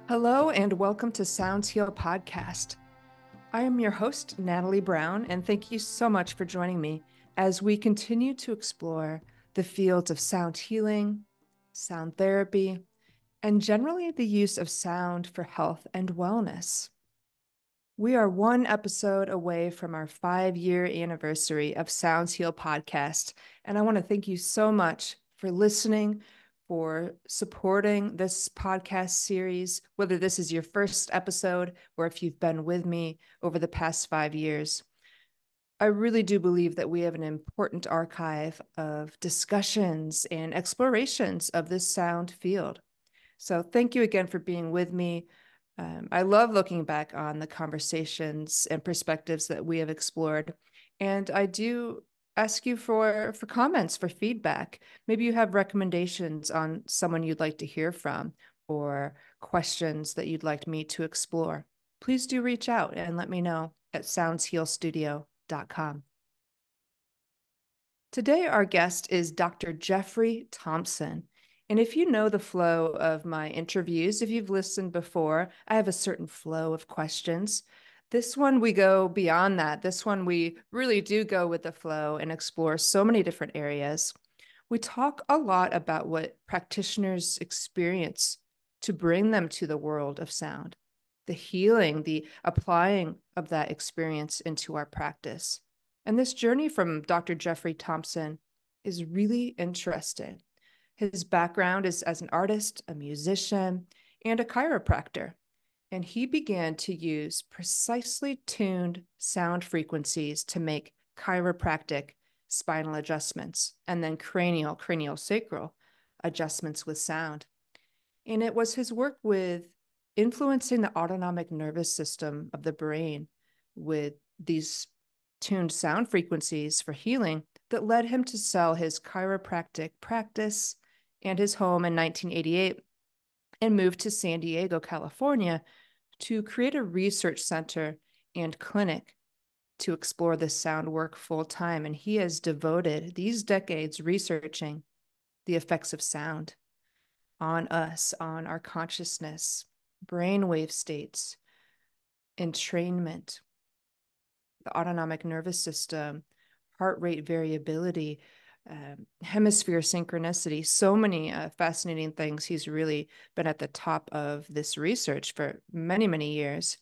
Hello and welcome to Sounds Heal Podcast. I am your host, Natalie Brown, and thank you so much for joining me as we continue to explore the fields of sound healing, sound therapy, and generally the use of sound for health and wellness. We are one episode away from our 5-year anniversary of Sounds Heal Podcast, and I want to thank you so much for listening, for supporting this podcast series, whether this is your first episode or if you've been with me over the past 5 years. I really do believe that we have an important archive of discussions and explorations of this sound field. So thank you again for being with me. I love looking back on the conversations and perspectives that we have explored. And I do ask you for comments, for feedback. Maybe you have recommendations on someone you'd like to hear from or questions that you'd like me to explore. Please do reach out and let me know at soundshealstudio.com. Today, our guest is Dr. Jeffrey Thompson. And if you know the flow of my interviews, if you've listened before, I have a certain flow of questions. This one, we go beyond that. This one, we really do go with the flow and explore so many different areas. We talk a lot about what practitioners experience to bring them to the world of sound, the healing, the applying of that experience into our practice. And this journey from Dr. Jeffrey Thompson is really interesting. His background is as an artist, a musician, and a chiropractor. And he began to use precisely tuned sound frequencies to make chiropractic spinal adjustments and then cranial sacral adjustments with sound. And it was his work with influencing the autonomic nervous system of the brain with these tuned sound frequencies for healing that led him to sell his chiropractic practice and his home in 1988 and moved to San Diego, California, to create a research center and clinic to explore this sound work full time. And he has devoted these decades researching the effects of sound on us, on our consciousness, brainwave states, entrainment, the autonomic nervous system, heart rate variability, hemisphere synchronicity, so many fascinating things. He's really been at the top of this research for many, many years.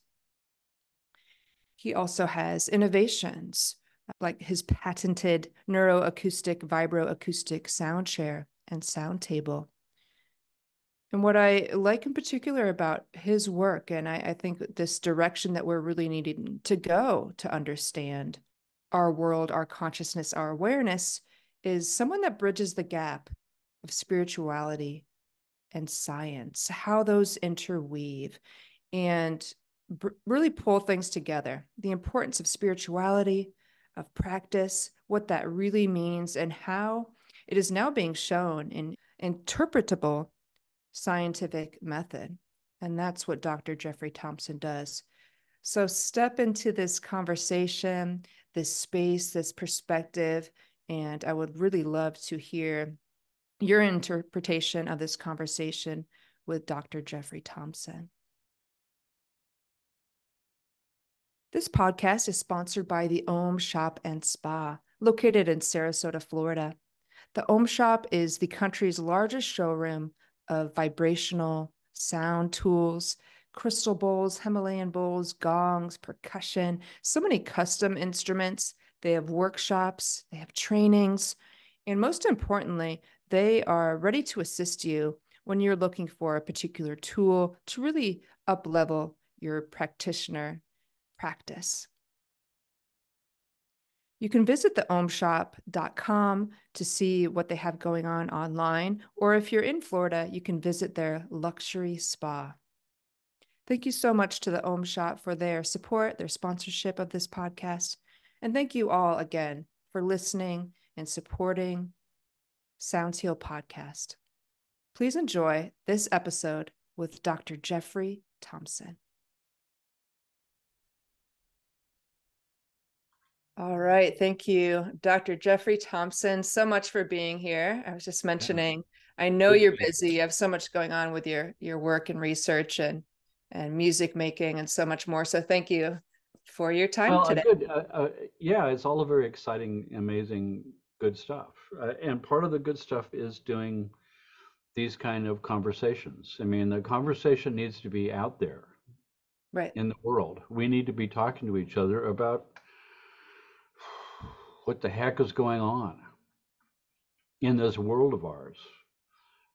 He also has innovations like his patented neuroacoustic vibroacoustic sound chair and sound table. And what I like in particular about his work, and I think this direction that we're really needing to go to understand our world, our consciousness, our awareness, is someone that bridges the gap of spirituality and science, how those interweave and really pull things together. The importance of spirituality, of practice, what that really means, and how it is now being shown in interpretable scientific method. And that's what Dr. Jeffrey Thompson does. So step into this conversation, this space, this perspective, and I would really love to hear your interpretation of this conversation with Dr. Jeffrey Thompson. This podcast is sponsored by the Om Shop and Spa, located in Sarasota, Florida. The Om Shop is the country's largest showroom of vibrational sound tools, crystal bowls, Himalayan bowls, gongs, percussion, so many custom instruments. They have workshops, they have trainings, and most importantly, they are ready to assist you when you're looking for a particular tool to really up-level your practitioner practice. You can visit the omshop.com to see what they have going on online, or if you're in Florida, you can visit their luxury spa. Thank you so much to the Om Shop for their support, their sponsorship of this podcast. And thank you all again for listening and supporting Sounds Heal Podcast. Please enjoy this episode with Dr. Jeffrey Thompson. All right. Thank you, Dr. Jeffrey Thompson, so much for being here. I was just Yeah, mentioning, I know good to you're be here. busy. You have so much going on with your work and research and music making and so much more. So thank you for your time Well, today. yeah, it's all a very exciting, amazing, good stuff. And part of the good stuff is doing these kind of conversations. I mean, the conversation needs to be out there Right. in the world. We need to be talking to each other about what the heck is going on in this world of ours.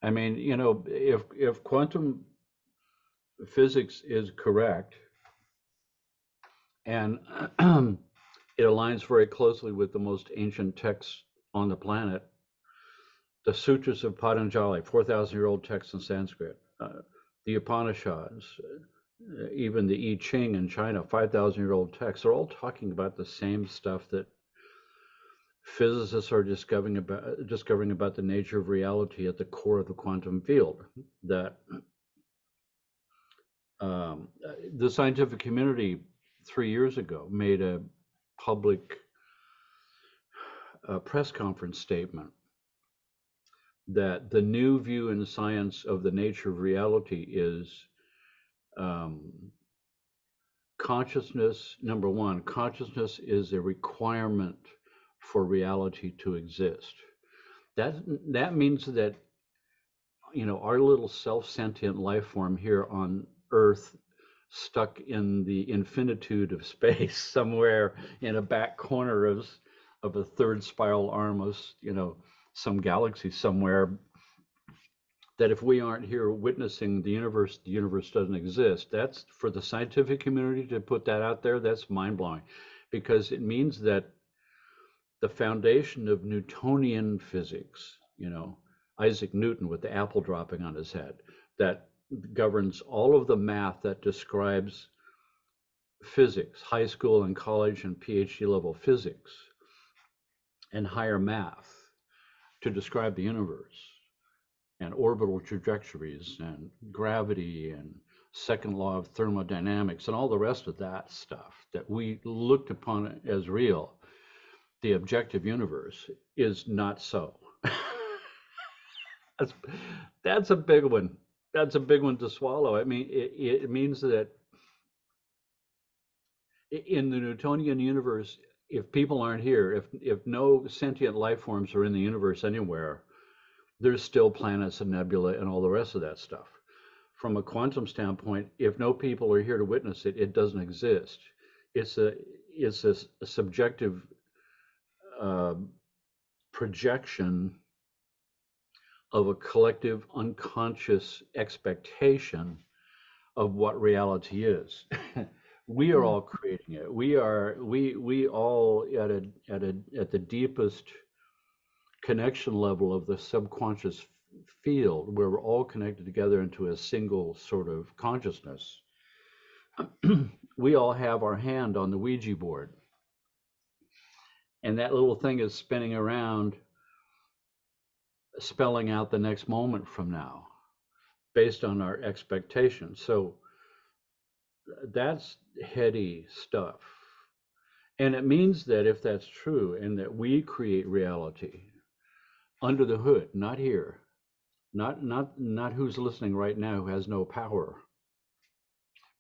I mean, if quantum physics is correct, and it aligns very closely with the most ancient texts on the planet, the Sutras of Patanjali, 4,000-year-old text in Sanskrit, the Upanishads, even the I Ching in China, 5,000-year-old texts, are all talking about the same stuff that physicists are discovering about the nature of reality at the core of the quantum field. That the scientific community 3 years ago made a public press conference statement that the new view in science of the nature of reality is um, consciousness. Number one, consciousness is a requirement for reality to exist. That that means that our little self-sentient life form here on Earth, stuck in the infinitude of space, somewhere in a back corner of a third spiral arm of some galaxy somewhere, that if we aren't here witnessing the universe doesn't exist. That's for the scientific community to put that out there. That's mind-blowing, because it means that the foundation of Newtonian physics, Isaac Newton with the apple dropping on his head, that governs all of the math that describes physics, high school and college and PhD level physics, and higher math to describe the universe, and orbital trajectories and gravity and second law of thermodynamics and all the rest of that stuff that we looked upon as real, the objective universe, is not so. that's that's a big one. That's a big one to swallow. I mean, it means that in the Newtonian universe, if people aren't here, if no sentient life forms are in the universe anywhere, there's still planets and nebula and all the rest of that stuff. From a quantum standpoint, if no people are here to witness it, it doesn't exist. It's a subjective uh, projection of a collective unconscious expectation of what reality is. We are Mm. all creating it. We all at the deepest connection level of the subconscious field, where we're all connected together into a single sort of consciousness. We all have our hand on the Ouija board, and that little thing is spinning around, spelling out the next moment from now based on our expectations. So that's heady stuff. And it means that if that's true, and that we create reality under the hood, not here, not who's listening right now who has no power,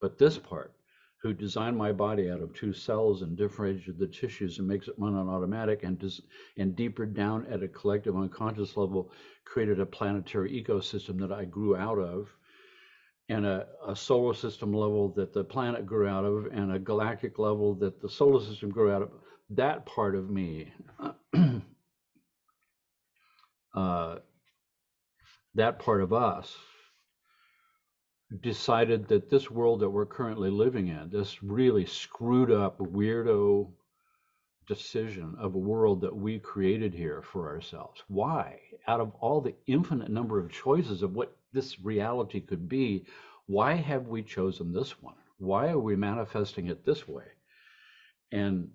but this part, who designed my body out of two cells and differentiated the tissues and makes it run on automatic, and deeper down at a collective unconscious level created a planetary ecosystem that I grew out of, and a solar system level that the planet grew out of, and a galactic level that the solar system grew out of. That part of me, uh, that part of us, decided that this world that we're currently living in, this really screwed up, weirdo decision of a world that we created here for ourselves. Why? Out of all the infinite number of choices of what this reality could be, why have we chosen this one? Why are we manifesting it this way? And,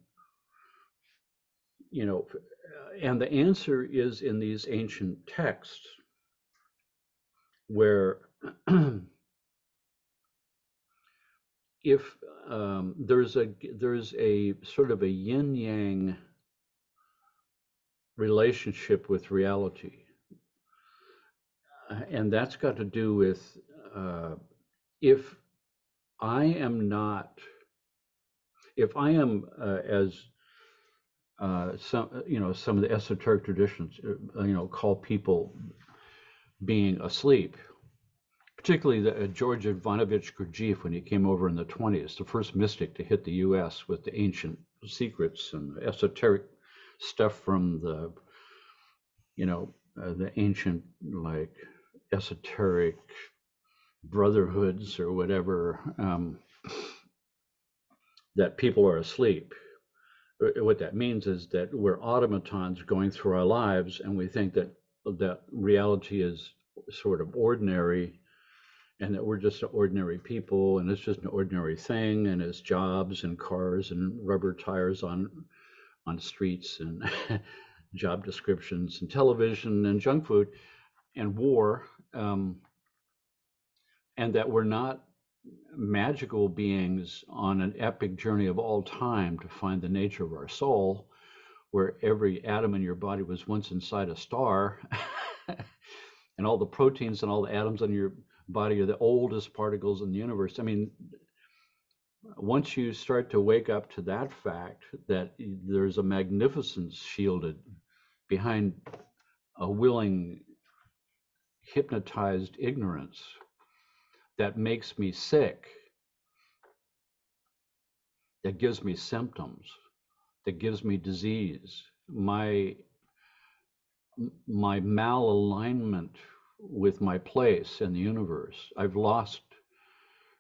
you know, and the answer is in these ancient texts where if there's a sort of a yin yang relationship with reality, and that's got to do with if I am not, if I am as some of the esoteric traditions call people being asleep, particularly George Ivanovich Gurdjieff, when he came over in the 20s, the first mystic to hit the U.S. with the ancient secrets and esoteric stuff from the ancient, like, esoteric brotherhoods or whatever, that people are asleep. What that means is that we're automatons going through our lives, and we think that reality is sort of ordinary, and that we're just ordinary people, and it's just an ordinary thing, and it's jobs and cars and rubber tires on streets and job descriptions and television and junk food and war, and that we're not magical beings on an epic journey of all time to find the nature of our soul, where every atom in your body was once inside a star, and all the proteins and all the atoms in your body are the oldest particles in the universe. I mean, once you start to wake up to that fact, that there's a magnificence shielded behind a willing, hypnotized ignorance that makes me sick, that gives me symptoms, that gives me disease, my malalignment with my place in the universe. I've lost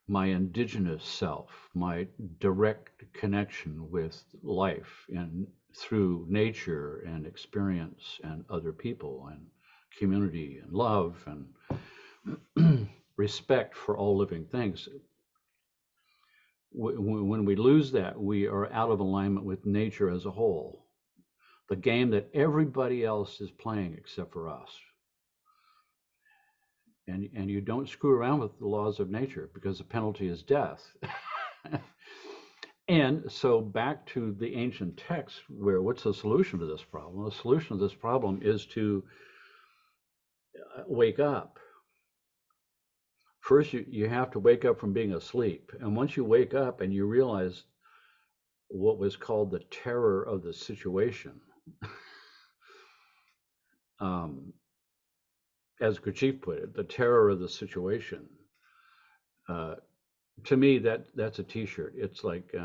my indigenous self, my direct connection with life and through nature and experience and other people and community and love and respect for all living things. When we lose that, we are out of alignment with nature as a whole, the game that everybody else is playing except for us. And you don't screw around with the laws of nature, because the penalty is death. And so back to the ancient text, where what's the solution to this problem? The solution to this problem is to wake up. First, you have to wake up from being asleep. And once you wake up and you realize what was called the terror of the situation, as Gurdjieff put it, the terror of the situation, to me, that's a t-shirt. It's like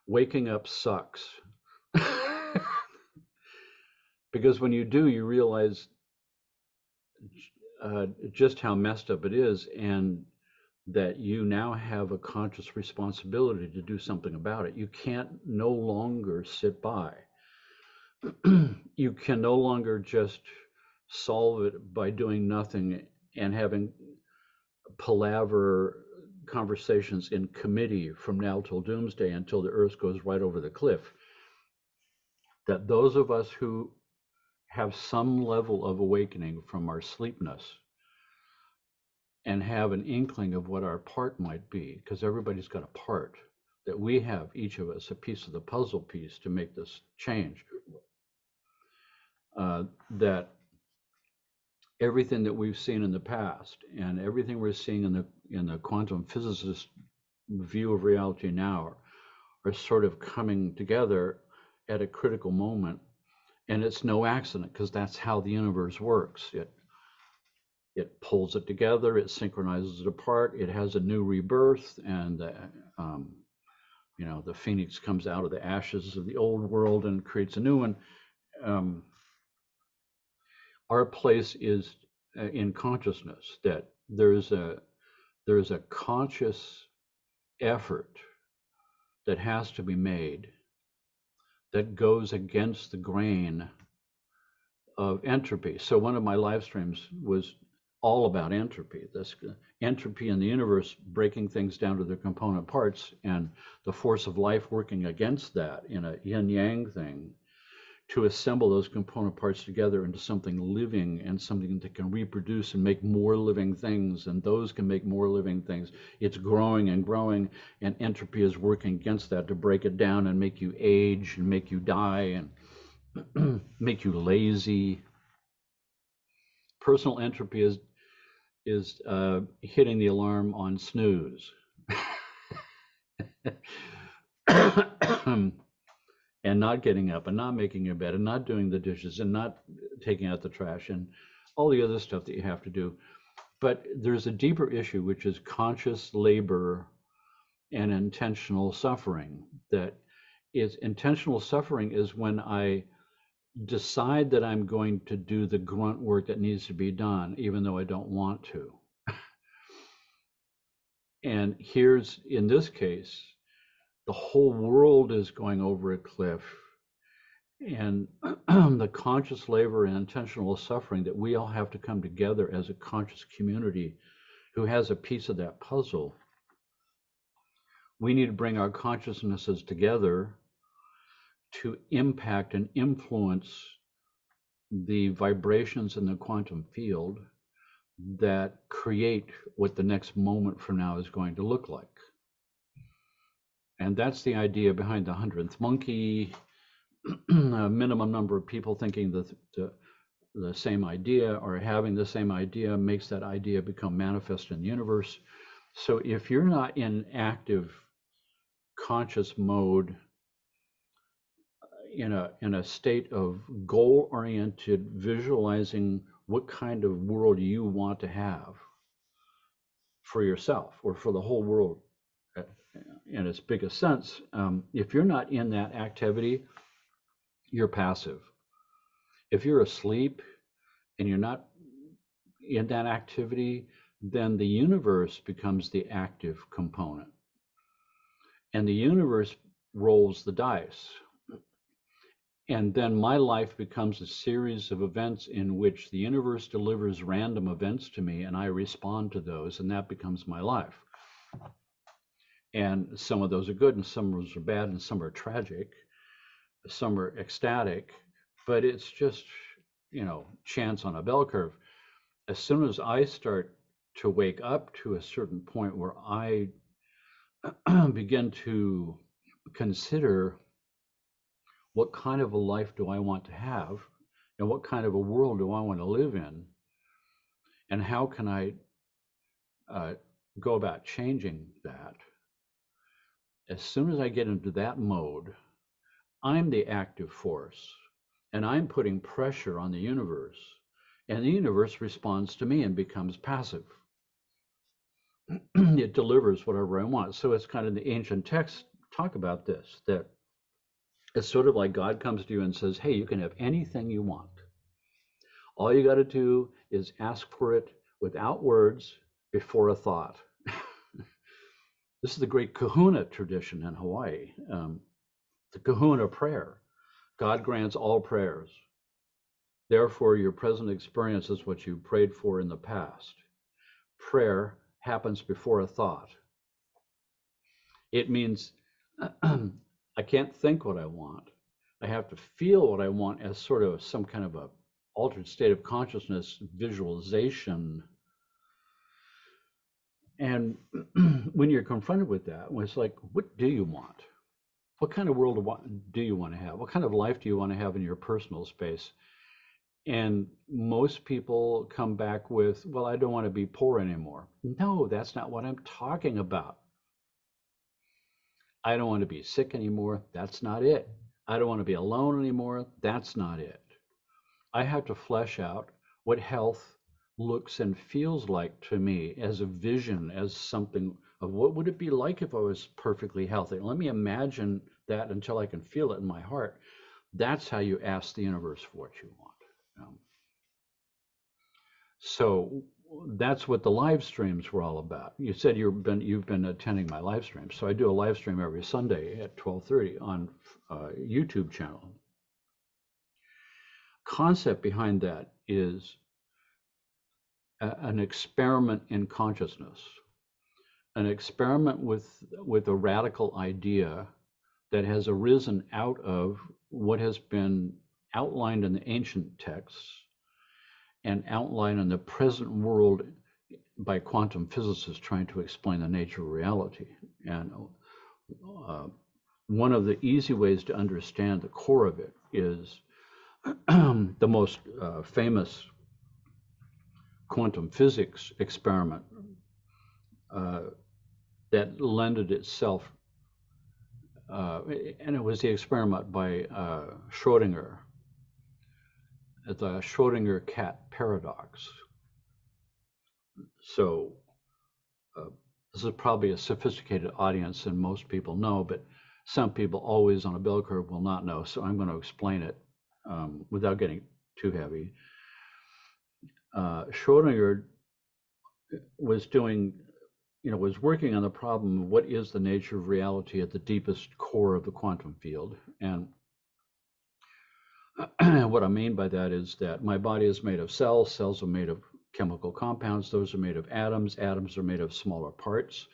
waking up sucks. Because when you do, you realize just how messed up it is, and that you now have a conscious responsibility to do something about it. You can't no longer sit by. You can no longer just solve it by doing nothing and having palaver conversations in committee from now till doomsday, until the earth goes right over the cliff. That those of us who have some level of awakening from our sleepness and have an inkling of what our part might be, because everybody's got a part, that we have, each of us, a piece of the puzzle piece to make this change, that everything that we've seen in the past and everything we're seeing in the quantum physicist view of reality now are sort of coming together at a critical moment. And it's no accident, because that's how the universe works. It pulls it together, it synchronizes it apart, it has a new rebirth, and the phoenix comes out of the ashes of the old world and creates a new one. Our place is in consciousness, that there's a conscious effort that has to be made that goes against the grain of entropy. So one of my live streams was all about entropy, this entropy in the universe, breaking things down to their component parts, and the force of life working against that in a yin-yang thing, to assemble those component parts together into something living and something that can reproduce and make more living things, and those can make more living things. It's growing and growing, and entropy is working against that to break it down and make you age and make you die and make you lazy. Personal entropy is hitting the alarm on snooze. And not getting up and not making your bed and not doing the dishes and not taking out the trash and all the other stuff that you have to do. But there's a deeper issue, which is conscious labor and intentional suffering. That is, intentional suffering is when I decide that I'm going to do the grunt work that needs to be done, even though I don't want to. And here's, in this case, the whole world is going over a cliff, and the conscious labor and intentional suffering that we all have to come together as a conscious community who has a piece of that puzzle. We need to bring our consciousnesses together to impact and influence the vibrations in the quantum field that create what the next moment from now is going to look like. And that's the idea behind the 100th monkey, a minimum number of people thinking the same idea or having the same idea makes that idea become manifest in the universe. So if you're not in active conscious mode, in a state of goal-oriented visualizing what kind of world you want to have for yourself or for the whole world in its biggest sense, if you're not in that activity, you're passive. If you're asleep and you're not in that activity, then the universe becomes the active component. And the universe rolls the dice. And then my life becomes a series of events in which the universe delivers random events to me and I respond to those, and that becomes my life. And some of those are good and some of those are bad and some are tragic, some are ecstatic, but it's just, chance on a bell curve. As soon as I start to wake up to a certain point where I begin to consider what kind of a life do I want to have and what kind of a world do I want to live in, and how can I go about changing that. As soon as I get into that mode, I'm the active force and I'm putting pressure on the universe, and the universe responds to me and becomes passive. It delivers whatever I want. So it's kind of the ancient texts talk about this, that it's sort of like God comes to you and says, hey, you can have anything you want. All you got to do is ask for it without words, before a thought. This is the great kahuna tradition in Hawaii, the kahuna prayer. God grants all prayers. Therefore, your present experience is what you prayed for in the past. Prayer happens before a thought. It means I can't think what I want. I have to feel what I want as sort of some kind of a altered state of consciousness visualization. And when you're confronted with that, it's like, what do you want? What kind of world do you want to have? What kind of life do you want to have in your personal space? And most people come back with, well, I don't want to be poor anymore. No, that's not what I'm talking about. I don't want to be sick anymore. That's not it. I don't want to be alone anymore. That's not it. I have to flesh out what health looks and feels like to me as a vision, as something of what would it be like if I was perfectly healthy. Let me imagine that until I can feel it in my heart. That's how you ask the universe for what you want. So that's what the live streams were all about. You said you've been attending my live streams. So I do a live stream every Sunday at 12:30 on YouTube channel. Concept behind that is an experiment in consciousness, an experiment with a radical idea that has arisen out of what has been outlined in the ancient texts and outlined in the present world by quantum physicists trying to explain the nature of reality. And one of the easy ways to understand the core of it is the most famous quantum physics experiment that lended itself, and it was the experiment by Schrodinger, the Schrodinger cat paradox. So this is probably a sophisticated audience and most people know, but some people always on a bell curve will not know. So I'm going to explain it without getting too heavy. Schrodinger was was working on the problem of what is the nature of reality at the deepest core of the quantum field. And what I mean by that is that my body is made of cells. Cells are made of chemical compounds. Those are made of atoms. Atoms are made of smaller parts,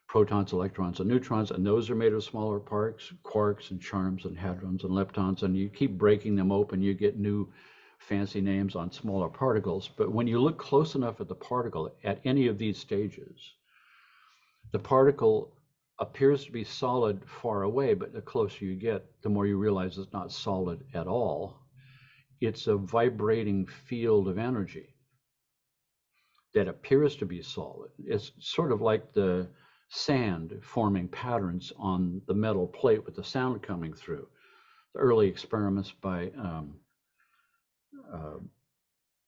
protons, electrons, and neutrons, and those are made of smaller parts, quarks and charms and hadrons and leptons, and you keep breaking them open, you get new fancy names on smaller particles. But when you look close enough at the particle at any of these stages, the particle appears to be solid far away, but the closer you get, the more you realize it's not solid at all. It's a vibrating field of energy that appears to be solid. It's sort of like the sand forming patterns on the metal plate with the sound coming through. The early experiments by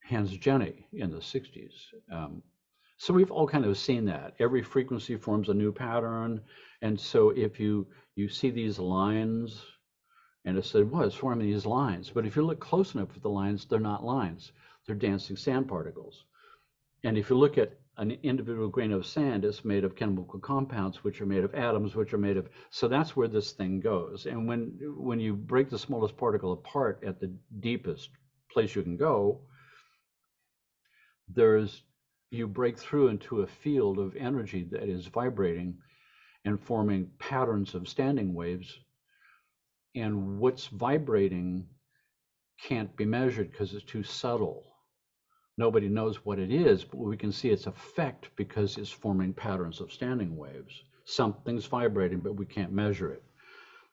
Hans Jenny in the 60s. So we've all kind of seen that. Every frequency forms a new pattern. And so if you see these lines, and it said, well, it's forming these lines. But if you look close enough at the lines, they're not lines. They're dancing sand particles. And if you look at an individual grain of sand, it's made of chemical compounds, which are made of atoms, which are made of, so that's where this thing goes. And when you break the smallest particle apart at the deepest place you can go, you break through into a field of energy that is vibrating and forming patterns of standing waves. And what's vibrating can't be measured because it's too subtle. Nobody knows what it is, but we can see its effect because it's forming patterns of standing waves. Something's vibrating, but we can't measure it.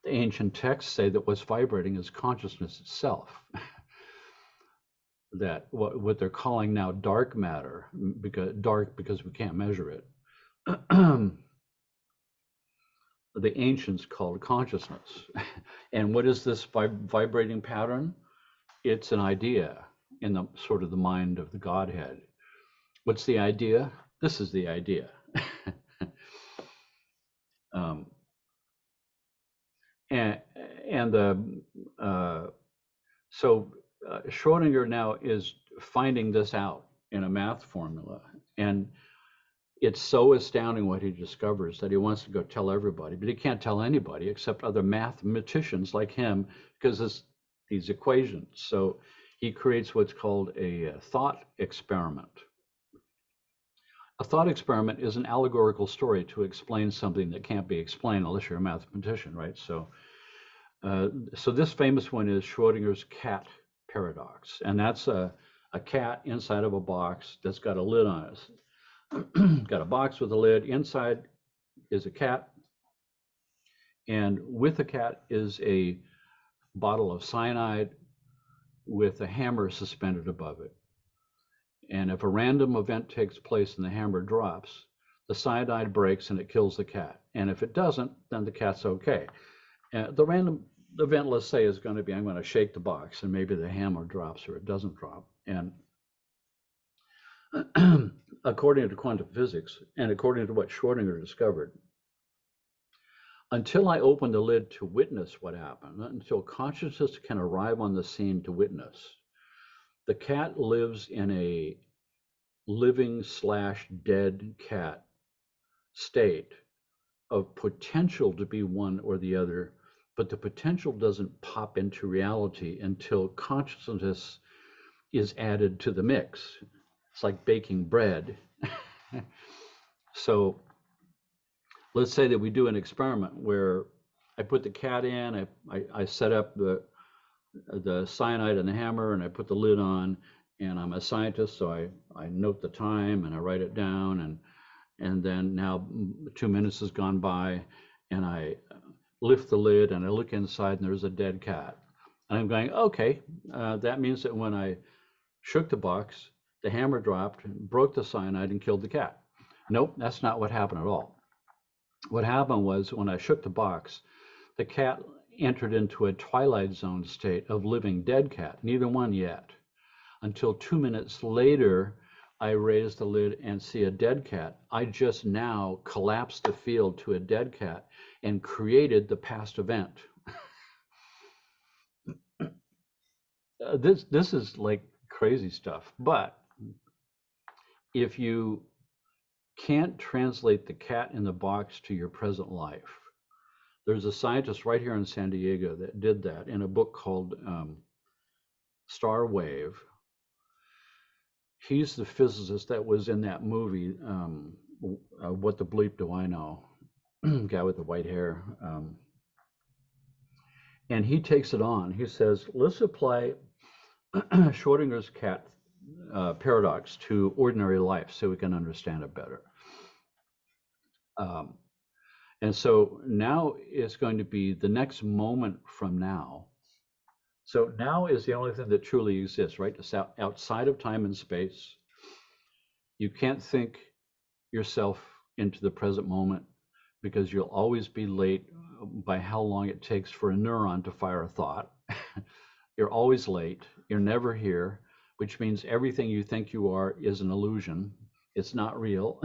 The ancient texts say that what's vibrating is consciousness itself. That what they're calling now dark matter, because we can't measure it. The ancients called consciousness. And what is this vibrating pattern? It's an idea in the sort of the mind of the Godhead. What's the idea? This is the idea. So Schrodinger now is finding this out in a math formula, and it's so astounding what he discovers that he wants to go tell everybody, but he can't tell anybody except other mathematicians like him because it's these equations. So he creates what's called a thought experiment. A thought experiment is an allegorical story to explain something that can't be explained unless you're a mathematician, right? So this famous one is Schrodinger's cat paradox, and that's a cat inside of a box that's got a lid on it. Got a box with a lid. Inside is a cat, and with the cat is a bottle of cyanide with a hammer suspended above it. And if a random event takes place and the hammer drops, the cyanide breaks and it kills the cat. And if it doesn't, then the cat's okay. The random event, let's say, is going to be, I'm going to shake the box and maybe the hammer drops or it doesn't drop. And according to quantum physics and according to what Schrodinger discovered, until I open the lid to witness what happened, until consciousness can arrive on the scene to witness, the cat lives in a living/dead cat state of potential to be one or the other, but the potential doesn't pop into reality until consciousness is added to the mix. It's like baking bread. So let's say that we do an experiment where I put the cat in, I set up the the cyanide and the hammer, and I put the lid on, and I'm a scientist, so I note the time and I write it down, and then now 2 minutes has gone by, and I lift the lid and I look inside and there's a dead cat. And I'm going, okay, that means that when I shook the box, the hammer dropped, broke the cyanide, and killed the cat. Nope, that's not what happened at all. What happened was when I shook the box, the cat entered into a twilight zone state of living dead cat, neither one yet, until 2 minutes later, I raise the lid and see a dead cat. I just now collapsed the field to a dead cat and created the past event. This is like crazy stuff. But if you can't translate the cat in the box to your present life, there's a scientist right here in San Diego that did that in a book called Star Wave. He's the physicist that was in that movie, What the Bleep Do I Know? Guy with the white hair. And he takes it on. He says, let's apply Schrodinger's cat paradox to ordinary life so we can understand it better. And so now it's going to be the next moment from now. So now is the only thing that truly exists, right? It's outside of time and space. You can't think yourself into the present moment because you'll always be late by how long it takes for a neuron to fire a thought. You're always late. You're never here, which means everything you think you are is an illusion. It's not real.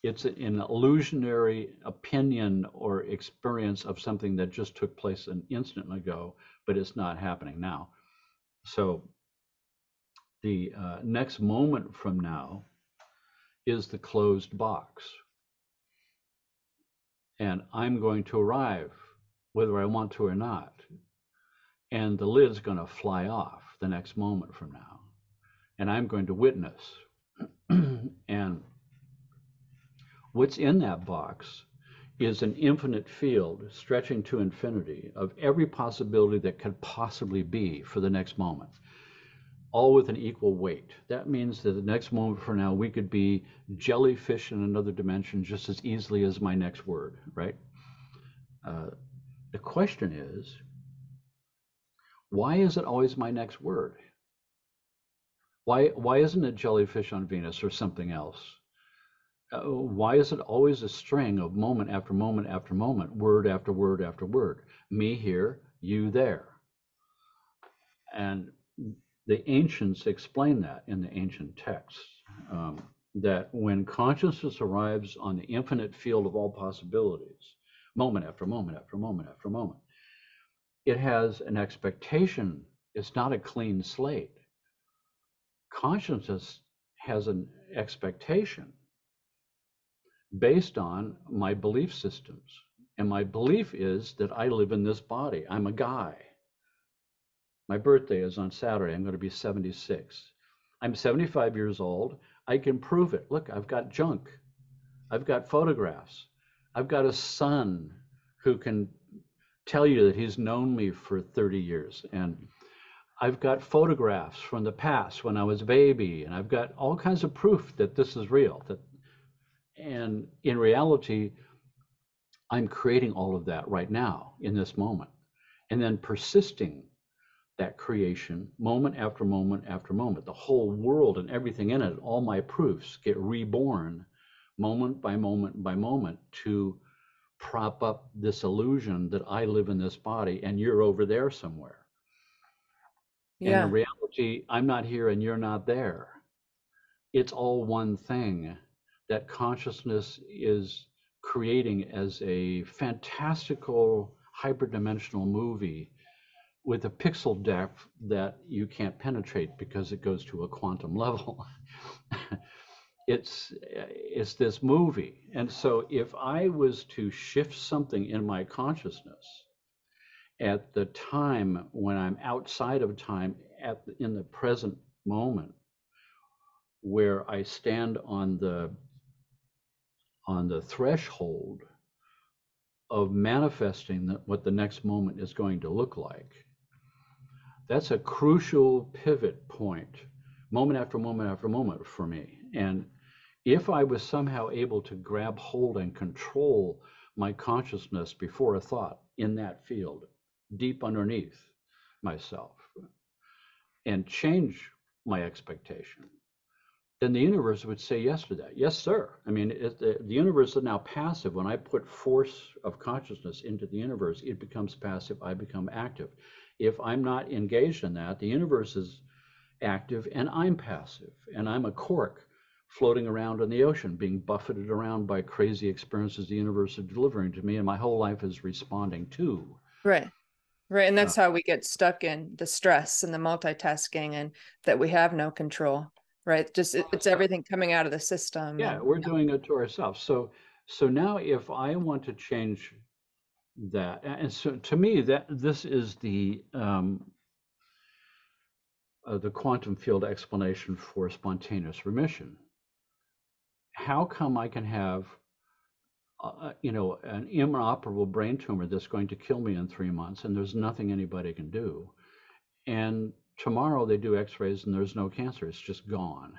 It's an illusionary opinion or experience of something that just took place an instant ago, but it's not happening now. So the next moment from now is the closed box. And I'm going to arrive, whether I want to or not. And the lid's going to fly off the next moment from now. And I'm going to witness. And what's in that box is an infinite field stretching to infinity of every possibility that could possibly be for the next moment, all with an equal weight. That means that the next moment from now, we could be jellyfish in another dimension just as easily as my next word, right? The question is, why is it always my next word? Why isn't it jellyfish on Venus or something else? Why is it always a string of moment after moment after moment, word after word after word? Me here, you there. And the ancients explain that in the ancient texts, that when consciousness arrives on the infinite field of all possibilities, moment after moment after moment after moment, it has an expectation. It's not a clean slate. Consciousness has an expectation based on my belief systems. And my belief is that I live in this body. I'm a guy. My birthday is on Saturday. I'm going to be 76. I'm 75 years old. I can prove it. Look, I've got junk. I've got photographs. I've got a son who can tell you that he's known me for 30 years. And I've got photographs from the past when I was a baby. And I've got all kinds of proof that this is real. And in reality, I'm creating all of that right now in this moment. And then persisting that creation moment after moment after moment. The whole world and everything in it, all my proofs get reborn moment by moment by moment to prop up this illusion that I live in this body and you're over there somewhere. And in reality, I'm not here and you're not there. It's all one thing that consciousness is creating as a fantastical hyperdimensional movie with a pixel depth that you can't penetrate because it goes to a quantum level. It's this movie. And so if I was to shift something in my consciousness at the time when I'm outside of time, in the present moment, where I stand on the threshold of manifesting what the next moment is going to look like. That's a crucial pivot point, moment after moment after moment for me. And if I was somehow able to grab hold and control my consciousness before a thought in that field, deep underneath myself, and change my expectation, then the universe would say yes to that. Yes, sir. I mean, the universe is now passive. When I put force of consciousness into the universe, it becomes passive. I become active. If I'm not engaged in that, the universe is active and I'm passive. And I'm a cork floating around in the ocean, being buffeted around by crazy experiences the universe is delivering to me. And my whole life is responding to. Right. Right. And Uh, that's how we get stuck in the stress and the multitasking and that we have no control, right? Just it's everything coming out of the system. yeah, And we're doing it to ourselves. So now if I want to change that, and so to me that this is the quantum field explanation for spontaneous remission. How come I can have an inoperable brain tumor that's going to kill me in 3 months and there's nothing anybody can do, and tomorrow they do x-rays and there's no cancer, it's just gone?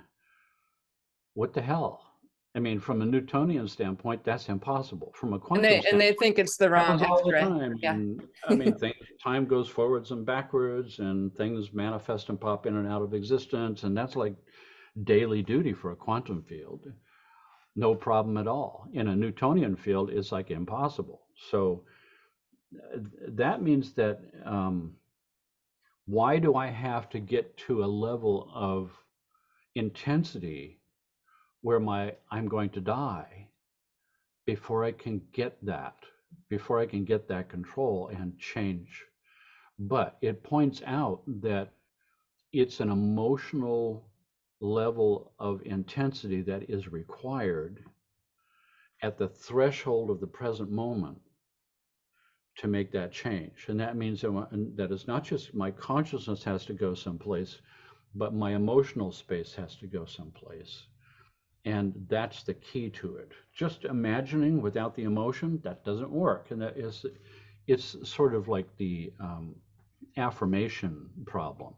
What the hell? I mean, from a Newtonian standpoint, that's impossible. From a quantum standpoint, they think it's the it happens wrong all the X-ray. time. Yeah. And I mean, time goes forwards and backwards, and things manifest and pop in and out of existence, and that's like daily duty for a quantum field. No problem at all. In a Newtonian field, it's like impossible. So that means that why do I have to get to a level of intensity where I'm going to die before I can get that control and change? But it points out that it's an emotional level of intensity that is required at the threshold of the present moment to make that change. And that means that it's not just my consciousness has to go someplace, but my emotional space has to go someplace. And that's the key to it. Just imagining without the emotion, that doesn't work. And it's sort of like the affirmation problem,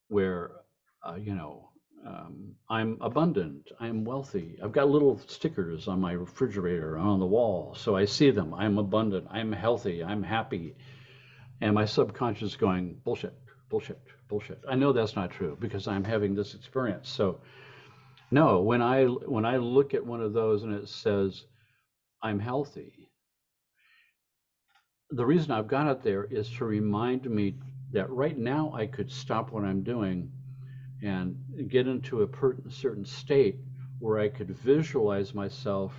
where, I'm abundant, I'm wealthy. I've got little stickers on my refrigerator on the wall, so I see them. I'm abundant, I'm healthy, I'm happy. And my subconscious is going, bullshit, bullshit, bullshit. I know that's not true because I'm having this experience. So no, when I look at one of those and it says I'm healthy, the reason I've got it there is to remind me that right now I could stop what I'm doing and get into a certain state where I could visualize myself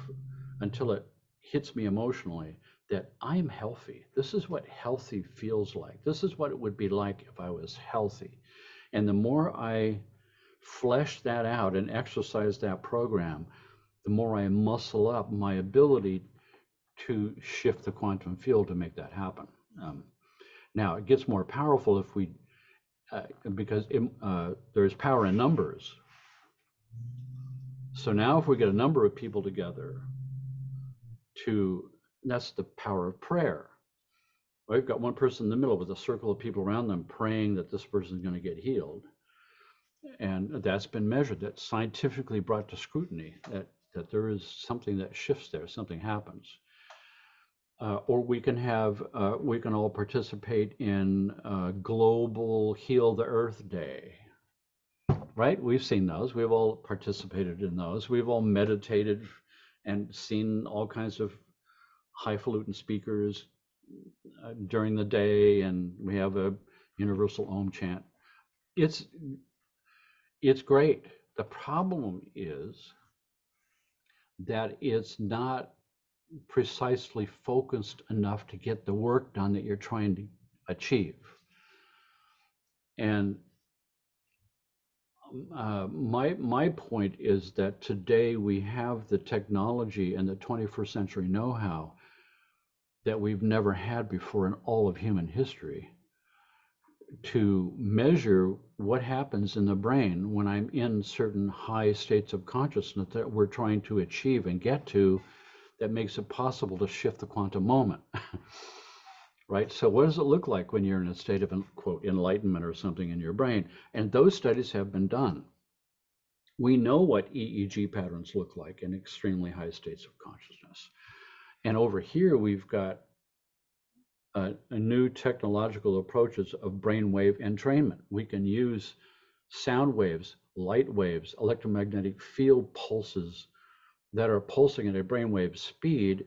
until it hits me emotionally that I'm healthy. This is what healthy feels like. This is what it would be like if I was healthy. And the more I flesh that out and exercise that program, the more I muscle up my ability to shift the quantum field to make that happen. Now, it gets more powerful if we because there's power in numbers. So now if we get a number of people together that's the power of prayer. We've got one person in the middle with a circle of people around them praying that this person is going to get healed. And that's been measured, that's scientifically brought to scrutiny, that there is something that shifts there, something happens. Or we can all participate in Global Heal the Earth Day, right? We've seen those. We've all participated in those. We've all meditated and seen all kinds of highfalutin speakers during the day, and we have a universal Om chant. It's great. The problem is that it's not precisely focused enough to get the work done that you're trying to achieve. And my point is that today we have the technology and the 21st century know-how that we've never had before in all of human history to measure what happens in the brain when I'm in certain high states of consciousness that we're trying to achieve and get to, that makes it possible to shift the quantum moment. Right? So what does it look like when you're in a state of, quote, enlightenment or something in your brain? And those studies have been done. We know what EEG patterns look like in extremely high states of consciousness. And over here, we've got a new technological approaches of brainwave entrainment. We can use sound waves, light waves, electromagnetic field pulses that are pulsing at a brainwave speed.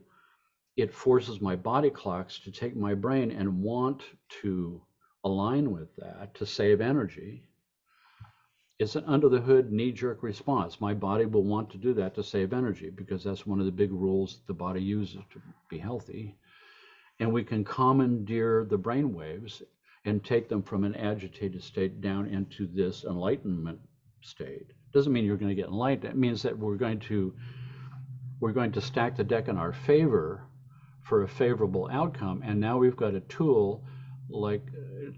It forces my body clocks to take my brain and want to align with that to save energy. It's an under the hood knee-jerk response. My body will want to do that to save energy because that's one of the big rules the body uses to be healthy. And we can commandeer the brain waves and take them from an agitated state down into this enlightenment state. Doesn't mean you're going to get enlightened. It means that we're going to stack the deck in our favor for a favorable outcome. And now we've got a tool like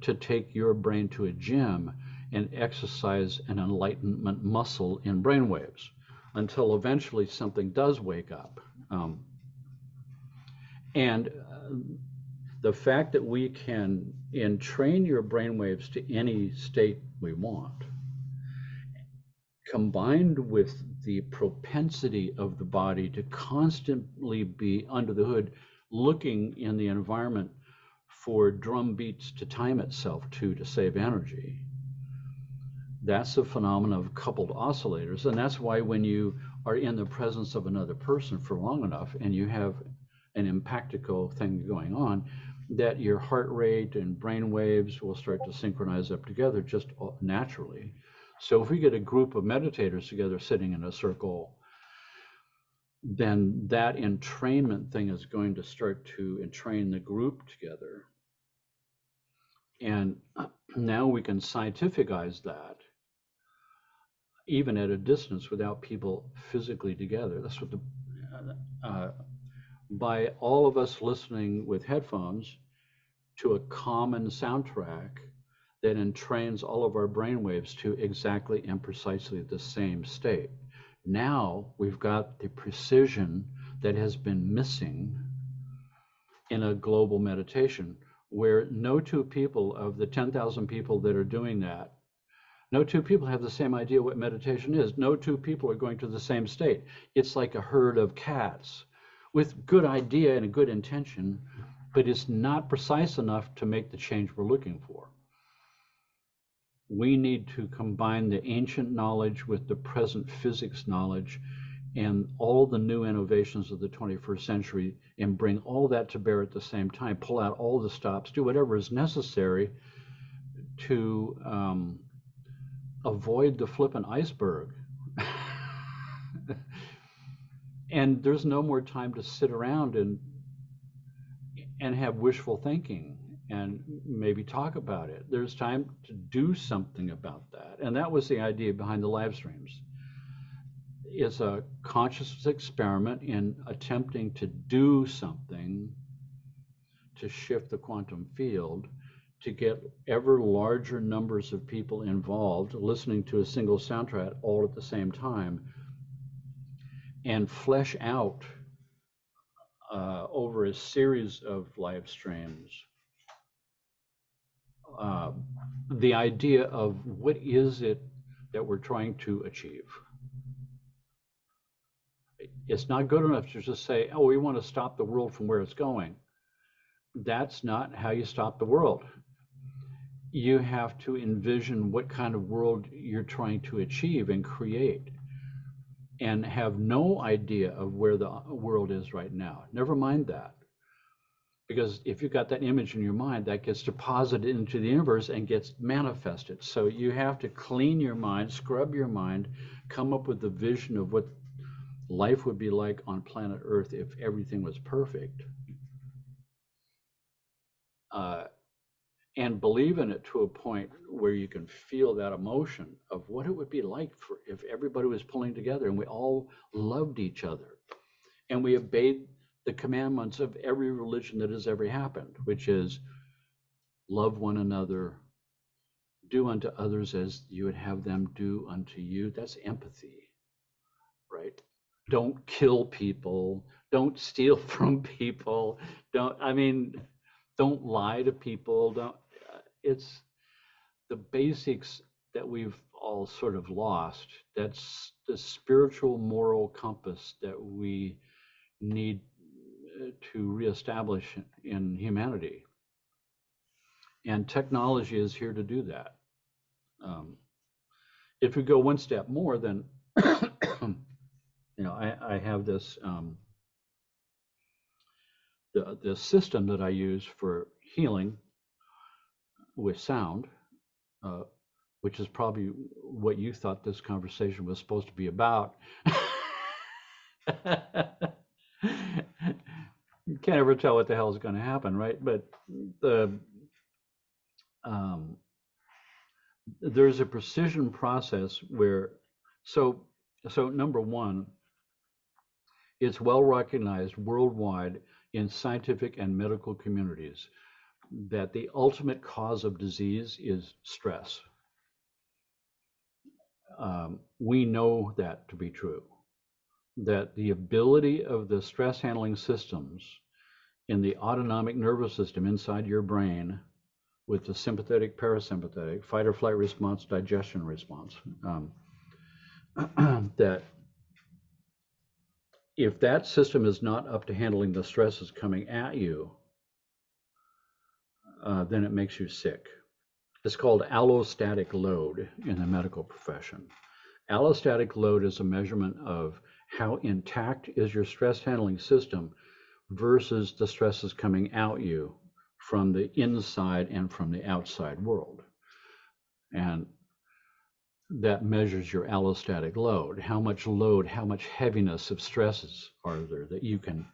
to take your brain to a gym and exercise an enlightenment muscle in brainwaves until eventually something does wake up. And the fact that we can entrain your brainwaves to any state we want, combined with the propensity of the body to constantly be under the hood, looking in the environment for drum beats to time itself to save energy. That's a phenomenon of coupled oscillators. And that's why when you are in the presence of another person for long enough and you have an impactical thing going on, that your heart rate and brain waves will start to synchronize up together just naturally. So if we get a group of meditators together sitting in a circle, then that entrainment thing is going to start to entrain the group together. And now we can scientificize that even at a distance without people physically together. That's what by all of us listening with headphones to a common soundtrack that entrains all of our brainwaves to exactly and precisely the same state. Now we've got the precision that has been missing in a global meditation, where no two people of the 10,000 people that are doing that, no two people have the same idea what meditation is. No two people are going to the same state. It's like a herd of cats with good idea and a good intention, but it's not precise enough to make the change we're looking for. We need to combine the ancient knowledge with the present physics knowledge and all the new innovations of the 21st century and bring all that to bear at the same time, pull out all the stops, do whatever is necessary to avoid the flippant iceberg. And there's no more time to sit around and have wishful thinking and maybe talk about it. There's time to do something about that. And that was the idea behind the live streams. It's a conscious experiment in attempting to do something to shift the quantum field, to get ever larger numbers of people involved, listening to a single soundtrack all at the same time, and flesh out over a series of live streams the idea of what is it that we're trying to achieve. It's not good enough to just say, oh, we want to stop the world from where it's going. That's not how you stop the world. You have to envision what kind of world you're trying to achieve and create, and have no idea of where the world is right now. Never mind that. Because if you've got that image in your mind, that gets deposited into the universe and gets manifested. So you have to clean your mind, scrub your mind, come up with a vision of what life would be like on planet Earth if everything was perfect. And believe in it to a point where you can feel that emotion of what it would be like for if everybody was pulling together and we all loved each other and we obeyed the commandments of every religion that has ever happened, which is love one another, do unto others as you would have them do unto you. That's empathy, right? Don't kill people. Don't steal from people. Don't lie to people. It's the basics that we've all sort of lost. That's the spiritual moral compass that we need to reestablish in humanity. And technology is here to do that. If we go one step more, then I have this the system that I use for healing with sound, which is probably what you thought this conversation was supposed to be about. You can't ever tell what the hell is going to happen, right? But there's a precision process where, so number one, it's well recognized worldwide in scientific and medical communities that the ultimate cause of disease is stress. We know that to be true, that the ability of the stress handling systems in the autonomic nervous system inside your brain, with the sympathetic, parasympathetic, fight or flight response, digestion response, that if that system is not up to handling the stresses coming at you, then it makes you sick. It's called allostatic load in the medical profession. Allostatic load is a measurement of how intact is your stress handling system versus the stresses coming at you from the inside and from the outside world. And that measures your allostatic load. How much load, how much heaviness of stresses are there that you can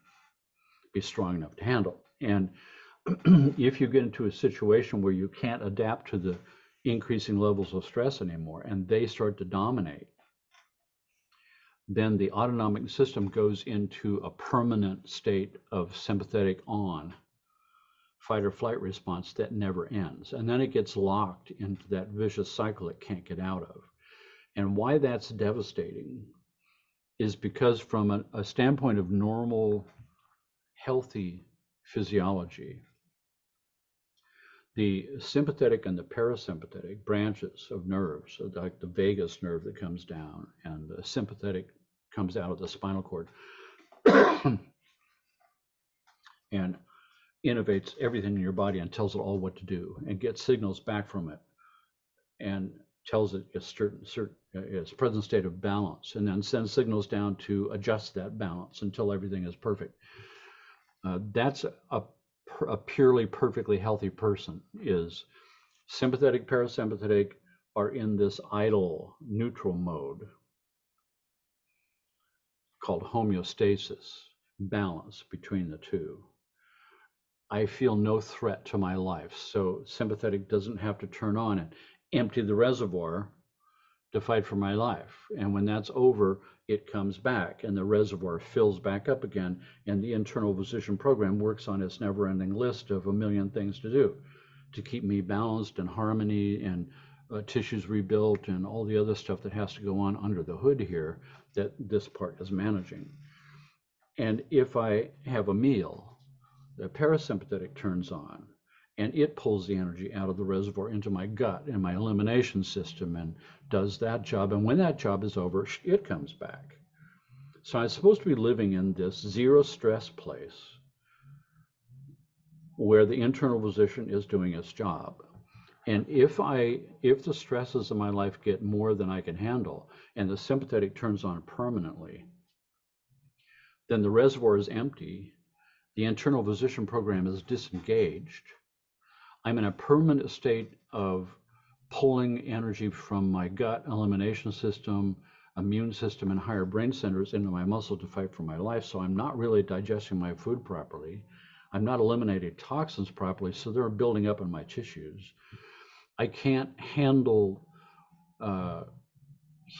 be strong enough to handle. And if you get into a situation where you can't adapt to the increasing levels of stress anymore and they start to dominate, then the autonomic system goes into a permanent state of sympathetic on, fight or flight response that never ends. And then it gets locked into that vicious cycle it can't get out of. And why that's devastating is because from a standpoint of normal, healthy physiology, the sympathetic and the parasympathetic branches of nerves, like the vagus nerve that comes down and the sympathetic comes out of the spinal cord and innovates everything in your body and tells it all what to do and gets signals back from it and tells it its present state of balance, and then sends signals down to adjust that balance until everything is perfect. That's a purely perfectly healthy person. Is sympathetic, parasympathetic are in this idle neutral mode called homeostasis, balance between the two. I feel no threat to my life, so sympathetic doesn't have to turn on and empty the reservoir to fight for my life. And when that's over, it comes back and the reservoir fills back up again, and the internal physician program works on its never-ending list of a million things to do to keep me balanced and harmony and tissues rebuilt and all the other stuff that has to go on under the hood here that this part is managing. And if I have a meal, the parasympathetic turns on and it pulls the energy out of the reservoir into my gut and my elimination system and does that job. And when that job is over, it comes back. So I'm supposed to be living in this zero stress place where the internal physician is doing its job. And if the stresses of my life get more than I can handle and the sympathetic turns on permanently, then the reservoir is empty. The internal physician program is disengaged. I'm in a permanent state of pulling energy from my gut, elimination system, immune system, and higher brain centers into my muscle to fight for my life. So I'm not really digesting my food properly. I'm not eliminating toxins properly, so they're building up in my tissues. I can't handle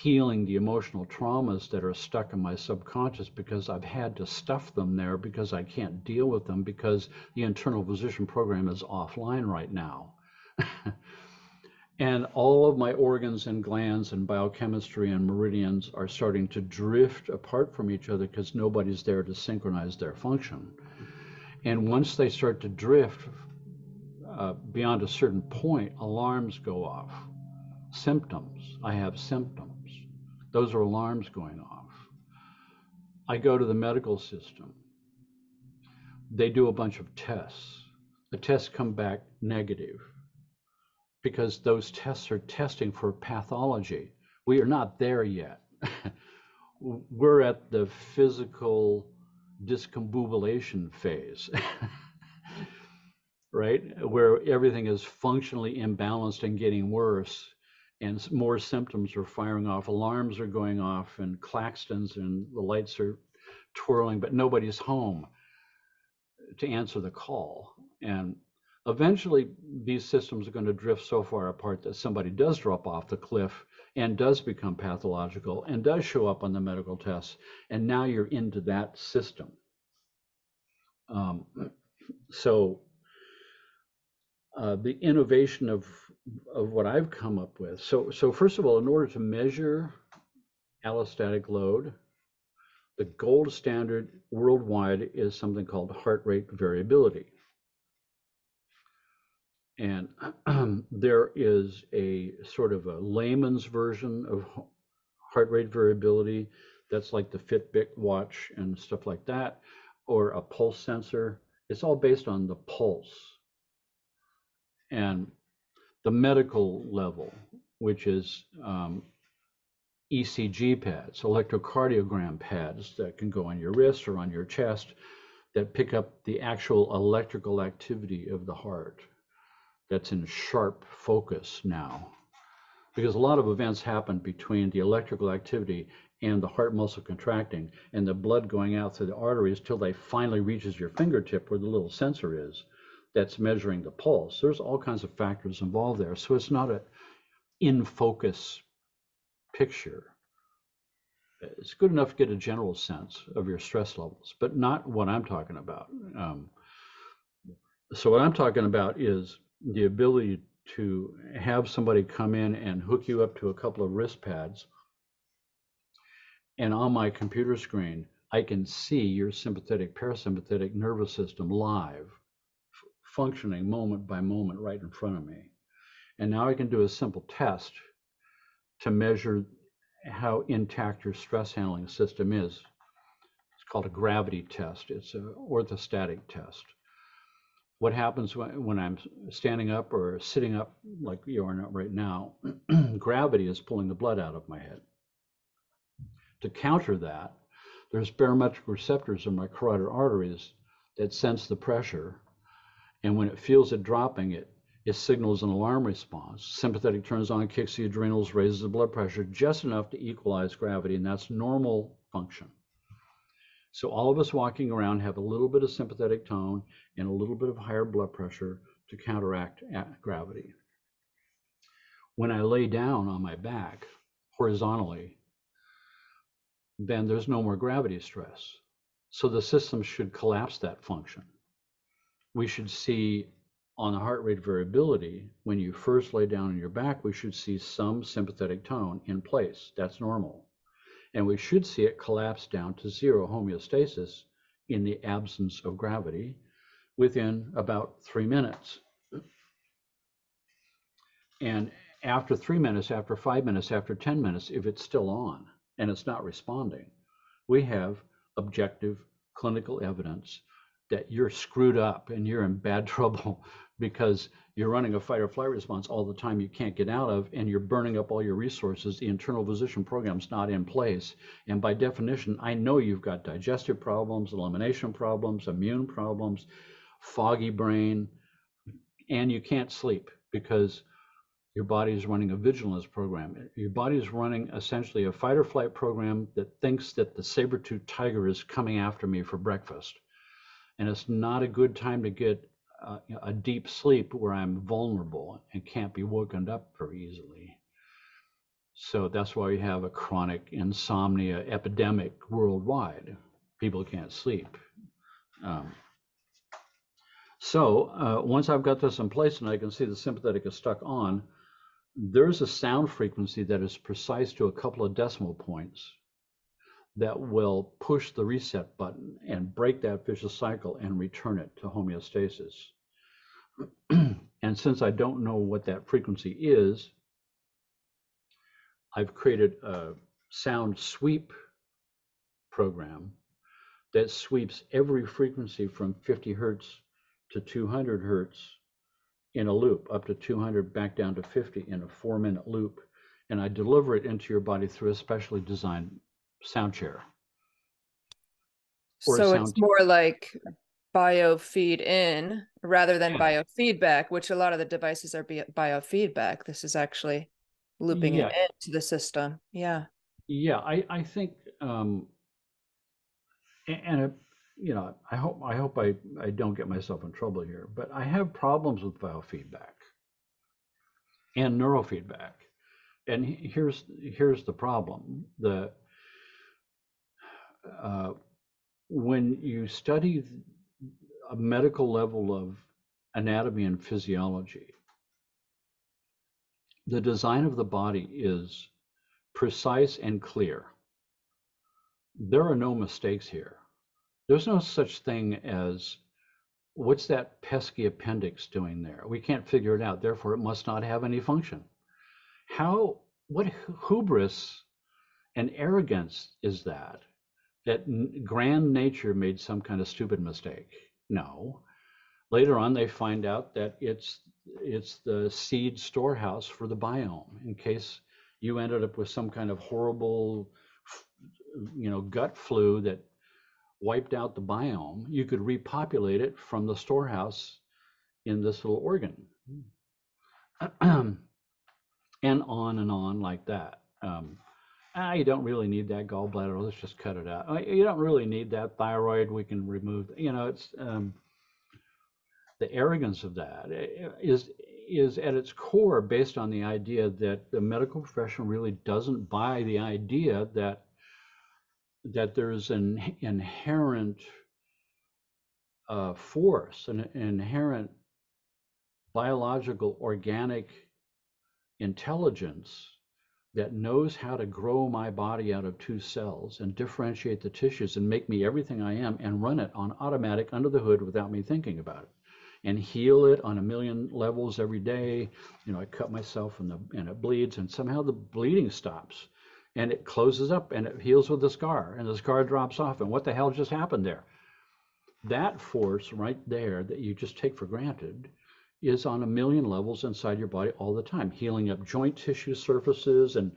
healing the emotional traumas that are stuck in my subconscious because I've had to stuff them there because I can't deal with them because the internal physician program is offline right now. And all of my organs and glands and biochemistry and meridians are starting to drift apart from each other because nobody's there to synchronize their function. And once they start to drift beyond a certain point, alarms go off. Symptoms. I have symptoms. Those are alarms going off. I go to the medical system. They do a bunch of tests. The tests come back negative because those tests are testing for pathology. We are not there yet. We're at the physical discombobulation phase, right? Where everything is functionally imbalanced and getting worse, and more symptoms are firing off, alarms are going off, and claxons and the lights are twirling, but nobody's home to answer the call. And eventually, these systems are going to drift so far apart that somebody does drop off the cliff and does become pathological and does show up on the medical tests. And now you're into that system. So the innovation of what I've come up with. So first of all, in order to measure allostatic load, the gold standard worldwide is something called heart rate variability. And there is a sort of a layman's version of heart rate variability that's like the Fitbit watch and stuff like that, or a pulse sensor. It's all based on the pulse. And the medical level, which is ECG pads, electrocardiogram pads that can go on your wrist or on your chest that pick up the actual electrical activity of the heart. That's in sharp focus now, because a lot of events happen between the electrical activity and the heart muscle contracting and the blood going out through the arteries till they finally reaches your fingertip where the little sensor is that's measuring the pulse. There's all kinds of factors involved there. So it's not an in focus picture. It's good enough to get a general sense of your stress levels, but not what I'm talking about. So what I'm talking about is the ability to have somebody come in and hook you up to a couple of wrist pads. And on my computer screen, I can see your sympathetic, parasympathetic nervous system live, functioning moment by moment right in front of me. And now I can do a simple test to measure how intact your stress handling system is. It's called a gravity test. It's an orthostatic test. What happens when I'm standing up or sitting up like you are right now, gravity is pulling the blood out of my head. To counter that, there's barometric receptors in my carotid arteries that sense the pressure. And when it feels it dropping, it signals an alarm response. Sympathetic turns on, kicks the adrenals, raises the blood pressure just enough to equalize gravity, and that's normal function. So all of us walking around have a little bit of sympathetic tone and a little bit of higher blood pressure to counteract gravity. When I lay down on my back horizontally, then there's no more gravity stress. So the system should collapse that function. We should see on the heart rate variability, when you first lay down on your back, we should see some sympathetic tone in place. That's normal. And we should see it collapse down to zero homeostasis in the absence of gravity within about 3 minutes. And after 3 minutes, after 5 minutes, after 10 minutes, if it's still on and it's not responding, we have objective clinical evidence that you're screwed up and you're in bad trouble because you're running a fight or flight response all the time you can't get out of, and you're burning up all your resources. The internal physician program's not in place. And by definition, I know you've got digestive problems, elimination problems, immune problems, foggy brain, and you can't sleep because your body is running a vigilance program. Your body is running essentially a fight or flight program that thinks that the saber-toothed tiger is coming after me for breakfast. And it's not a good time to get a deep sleep where I'm vulnerable and can't be woken up very easily. So that's why we have a chronic insomnia epidemic worldwide. People can't sleep. So once I've got this in place and I can see the sympathetic is stuck on, there's a sound frequency that is precise to a couple of decimal points that will push the reset button and break that vicious cycle and return it to homeostasis. And since I don't know what that frequency is, I've created a sound sweep program that sweeps every frequency from 50 hertz to 200 hertz in a loop, up to 200, back down to 50 in a 4-minute loop. And I deliver it into your body through a specially designed sound chair. So it's more like biofeed in rather than biofeedback, which a lot of the devices are biofeedback. This is actually looping it into the system. Yeah. Yeah, I think, and you know, I hope I don't get myself in trouble here, but I have problems with biofeedback and neurofeedback. And here's the problem. When you study a medical level of anatomy and physiology, the design of the body is precise and clear. There are no mistakes here. There's no such thing as, what's that pesky appendix doing there? We can't figure it out, therefore it must not have any function. What hubris and arrogance is that grand nature made some kind of stupid mistake? No. Later on, they find out that it's the seed storehouse for the biome. In case you ended up with some kind of horrible, gut flu that wiped out the biome, you could repopulate it from the storehouse in this little organ. And on like that. You don't really need that gallbladder. Let's just cut it out. You don't really need that thyroid. We can remove. It's the arrogance of that is at its core based on the idea that the medical profession really doesn't buy the idea that there's an inherent force, an inherent biological organic intelligence that knows how to grow my body out of 2 cells and differentiate the tissues and make me everything I am and run it on automatic under the hood without me thinking about it, and heal it on a million levels every day. I cut myself and it bleeds, and somehow the bleeding stops and it closes up and it heals with the scar, and the scar drops off, and what the hell just happened there? That force right there that you just take for granted is on a million levels inside your body all the time, healing up joint tissue surfaces and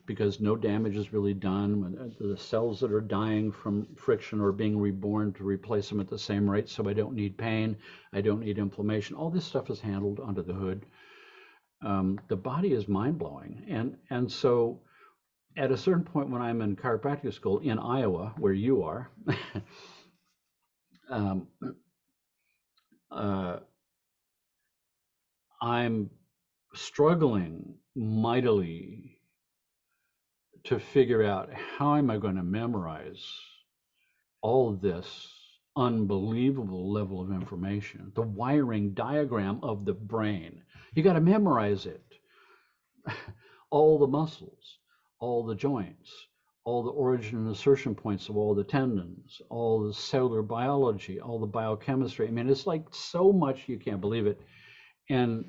because no damage is really done. When the cells that are dying from friction are being reborn to replace them at the same rate, so I don't need pain, I don't need inflammation. All this stuff is handled under the hood. The body is mind-blowing, and so at a certain point when I'm in chiropractic school in Iowa, where you are, I'm struggling mightily to figure out how am I going to memorize all of this unbelievable level of information, the wiring diagram of the brain. You got to memorize it. All the muscles, all the joints, all the origin and insertion points of all the tendons, all the cellular biology, all the biochemistry. I mean, it's like so much, you can't believe it. And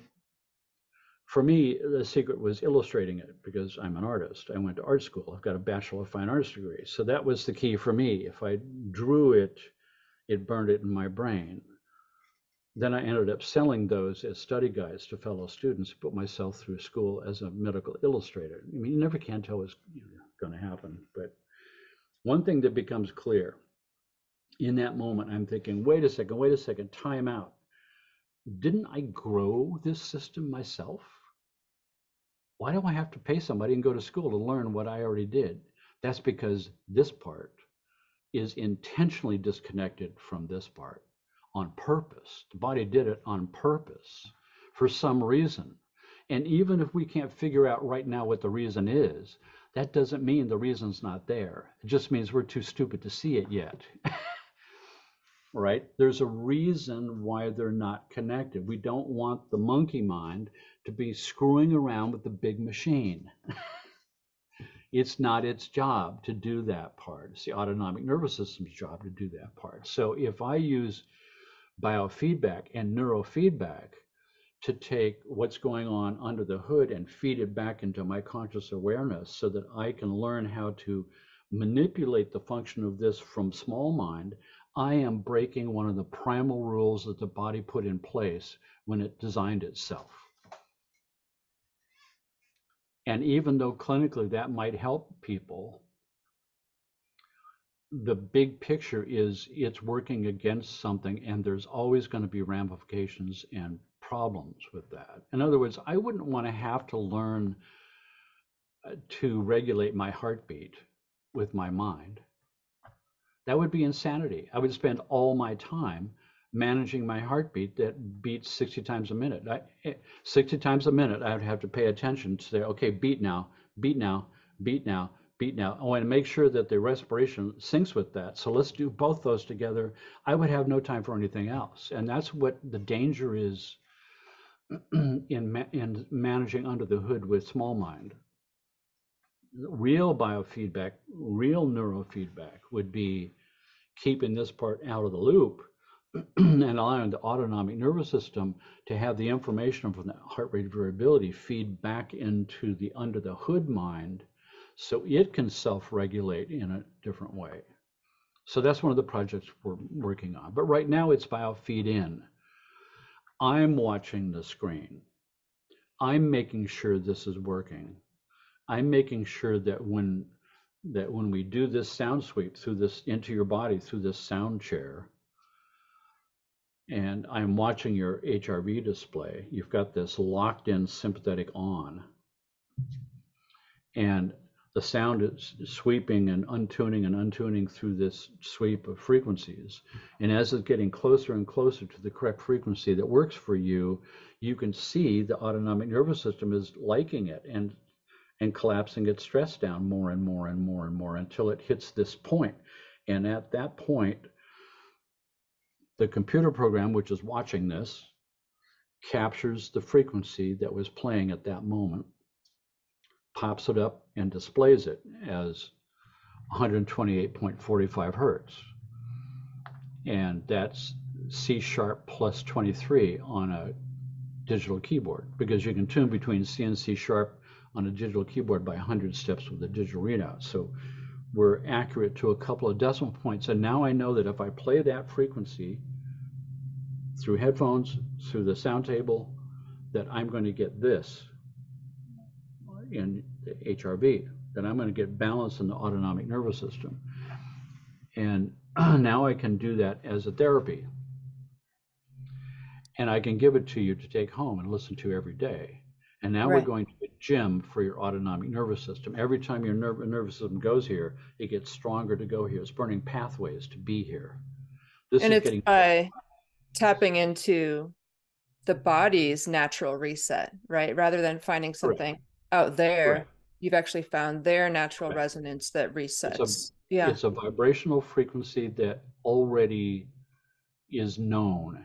for me, the secret was illustrating it, because I'm an artist. I went to art school. I've got a Bachelor of Fine Arts degree. So that was the key for me. If I drew it, it burned it in my brain. Then I ended up selling those as study guides to fellow students, put myself through school as a medical illustrator. I mean, you never can tell what's going to happen. But one thing that becomes clear in that moment, I'm thinking, wait a second, time out. Didn't I grow this system myself? Why do I have to pay somebody and go to school to learn what I already did? That's because this part is intentionally disconnected from this part on purpose. The body did it on purpose for some reason. And even if we can't figure out right now what the reason is, that doesn't mean the reason's not there. It just means we're too stupid to see it yet. right? There's a reason why they're not connected. We don't want the monkey mind to be screwing around with the big machine. It's not its job to do that part. It's the autonomic nervous system's job to do that part. So if I use biofeedback and neurofeedback to take what's going on under the hood and feed it back into my conscious awareness so that I can learn how to manipulate the function of this from small mind, I am breaking one of the primal rules that the body put in place when it designed itself. And even though clinically that might help people, the big picture is it's working against something, and there's always going to be ramifications and problems with that. In other words, I wouldn't want to have to learn to regulate my heartbeat with my mind. That would be insanity. I would spend all my time managing my heartbeat that beats 60 times a minute. 60 times a minute, I would have to pay attention to say, okay, beat now, beat now, beat now, beat now. Oh, and make sure that the respiration syncs with that. So let's do both those together. I would have no time for anything else. And that's what the danger is in managing under the hood with small mind. Real biofeedback, real neurofeedback would be keeping this part out of the loop and allowing the autonomic nervous system to have the information from the heart rate variability feed back into the under the hood mind so it can self-regulate in a different way. So that's one of the projects we're working on. But right now it's biofeed in. I'm watching the screen. I'm making sure this is working. I'm making sure that when we do this sound sweep through this into your body through this sound chair, and I'm watching your HRV display, you've got this locked in sympathetic on, and the sound is sweeping and untuning through this sweep of frequencies. And as it's getting closer and closer to the correct frequency that works for you, you can see the autonomic nervous system is liking it and collapsing its stress down more and more and more and more until it hits this point. And at that point, the computer program, which is watching this, captures the frequency that was playing at that moment, pops it up, and displays it as 128.45 hertz. And that's C sharp plus 23 on a digital keyboard, because you can tune between C and C sharp on a digital keyboard by 100 steps with a digital readout. So we're accurate to a couple of decimal points. And now I know that if I play that frequency through headphones, through the sound table, that I'm going to get this in the HRV, that I'm going to get balance in the autonomic nervous system. And now I can do that as a therapy. And I can give it to you to take home and listen to every day. And now we're going to the gym for your autonomic nervous system. Every time your nervous system goes here, it gets stronger to go here. It's burning pathways to be here. This and is it's getting by tapping into the body's natural reset, right? Rather than finding something out there, you've actually found their natural resonance that resets. It's a vibrational frequency that already is known,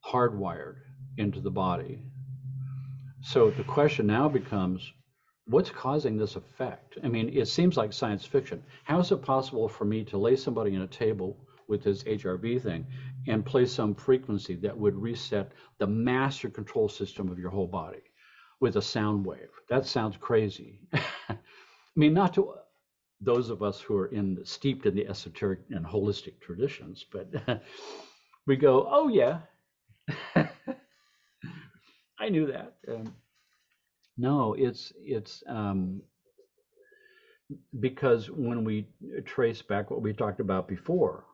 hardwired into the body. So the question now becomes, what's causing this effect? I mean, it seems like science fiction. How is it possible for me to lay somebody in a table with this HRV thing and play some frequency that would reset the master control system of your whole body with a sound wave? That sounds crazy. I mean, not to those of us who are steeped in the esoteric and holistic traditions, but we go, oh yeah, I knew that. No, it's because when we trace back what we talked about before,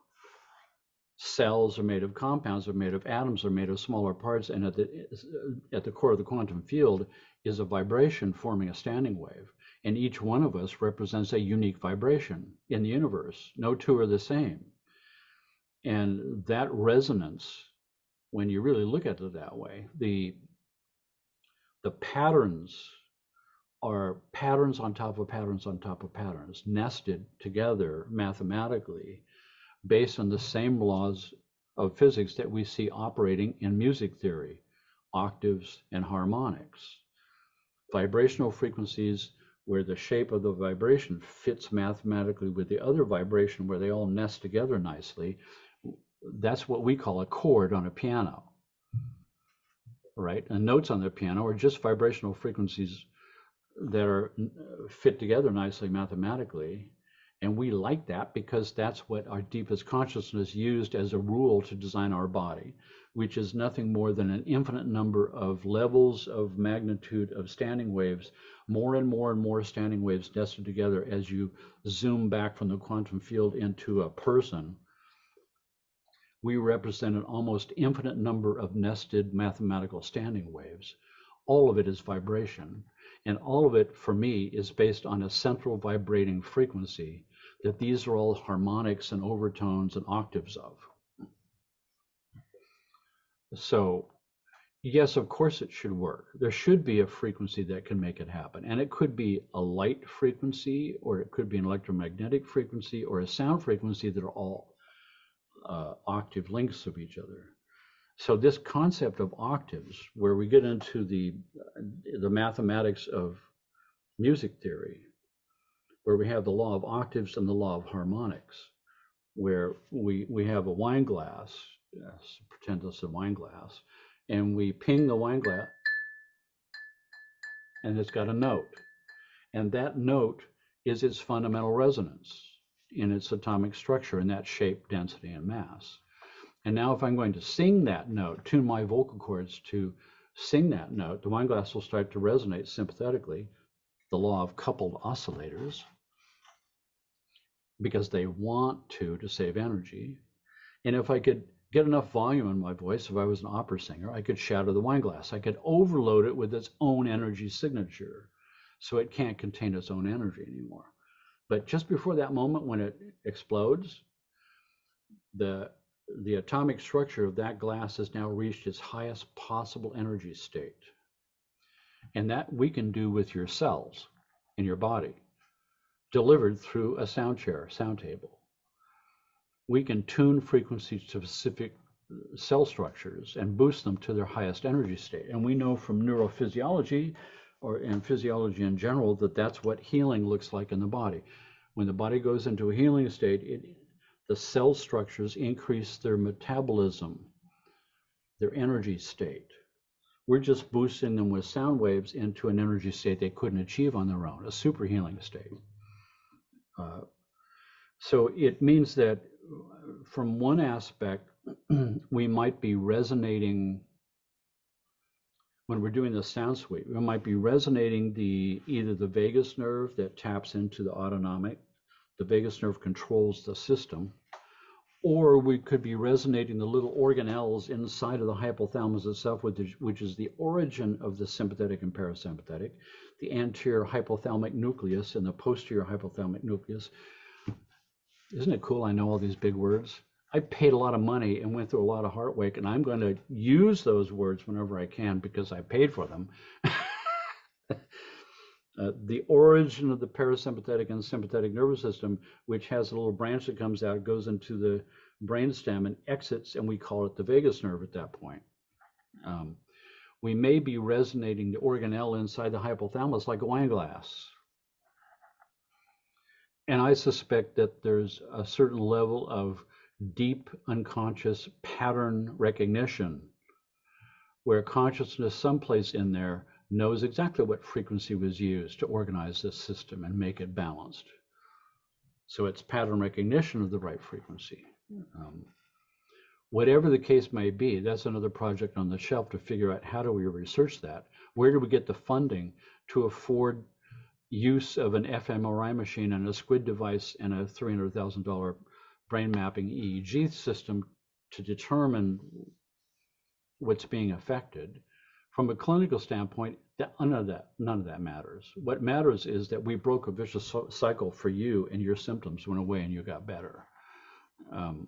cells are made of compounds, are made of atoms, are made of smaller parts, and at the core of the quantum field is a vibration forming a standing wave. And each one of us represents a unique vibration in the universe. No two are the same. And that resonance, when you really look at it that way, the patterns are patterns on top of patterns on top of patterns, nested together mathematically based on the same laws of physics that we see operating in music theory, octaves and harmonics. Vibrational frequencies where the shape of the vibration fits mathematically with the other vibration, where they all nest together nicely, that's what we call a chord on a piano, right? And notes on the piano are just vibrational frequencies that are fit together nicely mathematically. And we like that because that's what our deepest consciousness used as a rule to design our body, which is nothing more than an infinite number of levels of magnitude of standing waves, more and more and more standing waves nested together as you zoom back from the quantum field into a person. We represent an almost infinite number of nested mathematical standing waves. All of it is vibration. And all of it, for me, is based on a central vibrating frequency that these are all harmonics and overtones and octaves of. So, yes, of course it should work. There should be a frequency that can make it happen. And it could be a light frequency, or it could be an electromagnetic frequency, or a sound frequency that are all octave lengths of each other. So this concept of octaves, where we get into the mathematics of music theory, where we have the law of octaves and the law of harmonics, where we have a wine glass, yes, pretend it's a wine glass, and we ping the wine glass, and it's got a note. And that note is its fundamental resonance in its atomic structure, in that shape, density, and mass. And now if I'm going to sing that note, tune my vocal cords to sing that note, the wine glass will start to resonate sympathetically, the law of coupled oscillators, because they want to save energy. And if I could get enough volume in my voice, if I was an opera singer, I could shatter the wine glass. I could overload it with its own energy signature, so it can't contain its own energy anymore. But just before that moment when it explodes, the atomic structure of that glass has now reached its highest possible energy state. And that we can do with your cells in your body, delivered through a sound chair, sound table. We can tune frequencies to specific cell structures and boost them to their highest energy state. And we know from neurophysiology and physiology in general that that's what healing looks like in the body. When the body goes into a healing state, the cell structures increase their metabolism, their energy state. We're just boosting them with sound waves into an energy state they couldn't achieve on their own, a super healing state. So it means that from one aspect, we might be resonating, when we're doing the sound suite, we might be resonating either the vagus nerve that taps into the autonomic, the vagus nerve controls the system, or we could be resonating the little organelles inside of the hypothalamus itself, which is the origin of the sympathetic and parasympathetic, the anterior hypothalamic nucleus and the posterior hypothalamic nucleus. Isn't it cool I know all these big words? I paid a lot of money and went through a lot of heartwork, and I'm going to use those words whenever I can because I paid for them. The origin of the parasympathetic and sympathetic nervous system, which has a little branch that comes out, goes into the brainstem and exits, and we call it the vagus nerve at that point. We may be resonating the organelle inside the hypothalamus like a wine glass. And I suspect that there's a certain level of deep unconscious pattern recognition where consciousness someplace in there knows exactly what frequency was used to organize this system and make it balanced. So it's pattern recognition of the right frequency. Whatever the case may be, that's another project on the shelf to figure out how do we research that? Where do we get the funding to afford use of an fMRI machine and a squid device and a $300,000 brain mapping EEG system to determine what's being affected? From a clinical standpoint, none of that matters. What matters is that we broke a vicious cycle for you, and your symptoms went away and you got better. The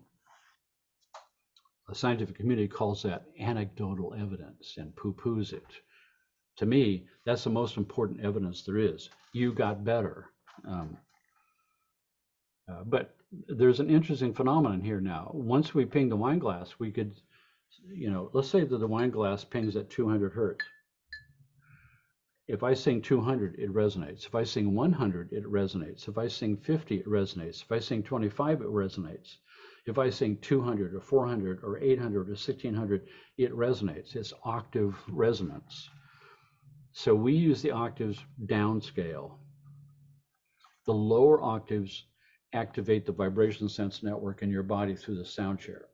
scientific community calls that anecdotal evidence and poo-poos it. To me, that's the most important evidence there is. You got better. But there's an interesting phenomenon here now. Once we ping the wine glass, we could, let's say that the wine glass pings at 200 hertz. If I sing 200, it resonates. If I sing 100, it resonates. If I sing 50, it resonates. If I sing 25, it resonates. If I sing 200 or 400 or 800 or 1600, it resonates. It's octave resonance. So we use the octaves downscale. The lower octaves activate the vibration sense network in your body through the sound chair.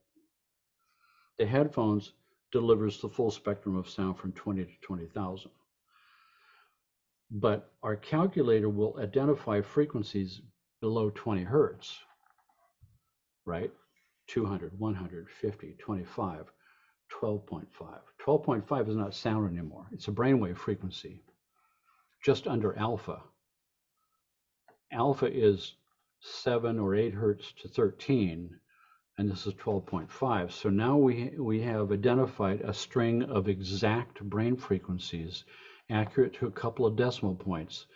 The headphones delivers the full spectrum of sound from 20 to 20,000. But our calculator will identify frequencies below 20 hertz, right? 200, 100, 50, 25, 12.5. 12.5 is not sound anymore. It's a brainwave frequency, just under alpha. Alpha is 7 or 8 hertz to 13, and this is 12.5. So now we have identified a string of exact brain frequencies accurate to a couple of decimal points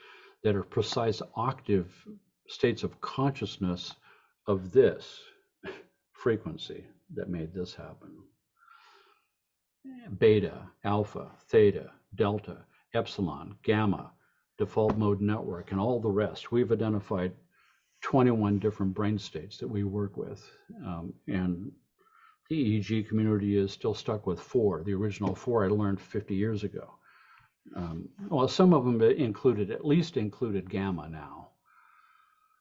that are precise octave states of consciousness of this frequency that made this happen. Beta, alpha, theta, delta, epsilon, gamma, default mode network, and all the rest. We've identified 21 different brain states that we work with. And the EEG community is still stuck with 4. The original 4 I learned 50 years ago. Well, some of them at least included gamma now.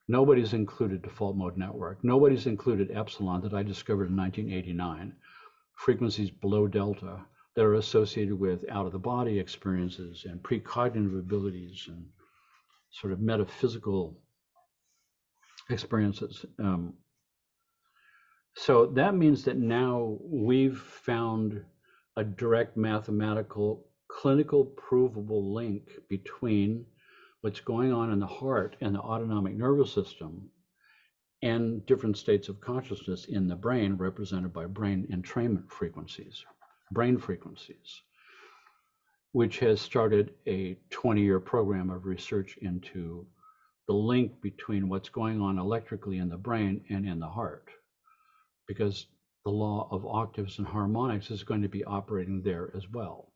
Nobody's included default mode network. Nobody's included epsilon that I discovered in 1989. Frequencies below delta that are associated with out-of-the-body experiences and precognitive abilities and sort of metaphysical experiences. So that means that now we've found a direct mathematical clinical provable link between what's going on in the heart and the autonomic nervous system and different states of consciousness in the brain represented by brain entrainment frequencies, brain frequencies, which has started a 20-year program of research into the link between what's going on electrically in the brain and in the heart, because the law of octaves and harmonics is going to be operating there as well.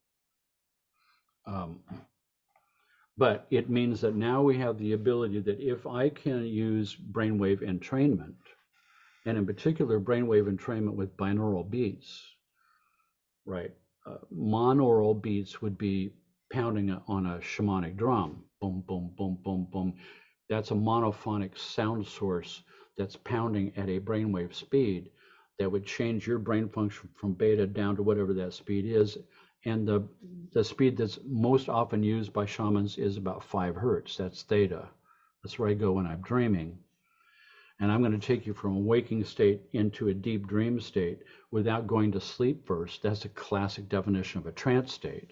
But it means that now we have the ability that if I can use brainwave entrainment, and in particular brainwave entrainment with binaural beats, right? Monaural beats would be pounding on a shamanic drum, boom, boom, boom, boom, boom. That's a monophonic sound source that's pounding at a brainwave speed that would change your brain function from beta down to whatever that speed is. And the speed that's most often used by shamans is about 5 hertz. That's theta. That's where I go when I'm dreaming. And I'm going to take you from a waking state into a deep dream state without going to sleep first. That's a classic definition of a trance state.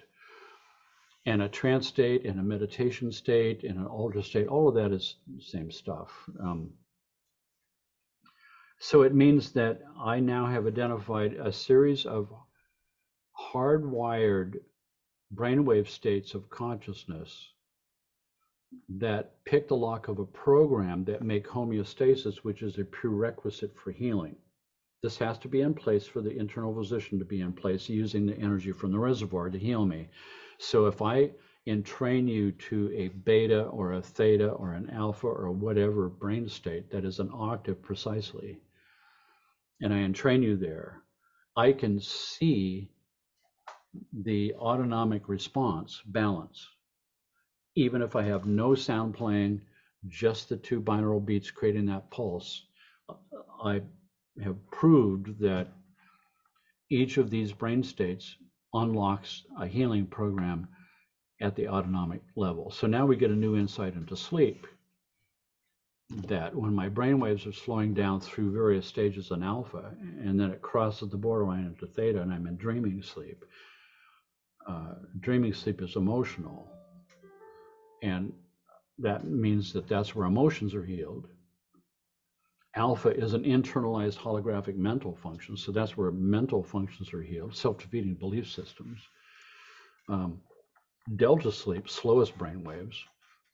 And a trance state and a meditation state and an altered state, all of that is the same stuff. So it means that I now have identified a series of hardwired brainwave states of consciousness that pick the lock of a program that make homeostasis, which is a prerequisite for healing. This has to be in place for the internal physician to be in place, using the energy from the reservoir to heal me. So if I entrain you to a beta or a theta or an alpha or whatever brain state that is an octave precisely, and I entrain you there, I can see the autonomic response balance, even if I have no sound playing, just the 2 binaural beats creating that pulse. I have proved that each of these brain states unlocks a healing program at the autonomic level. So now we get a new insight into sleep, that when my brain waves are slowing down through various stages in alpha, and then it crosses the borderline into theta, and I'm in dreaming sleep. Dreaming sleep is emotional, and that means that that's where emotions are healed. Alpha is an internalized holographic mental function, so that's where mental functions are healed, self-defeating belief systems. Delta sleep, slowest brain waves,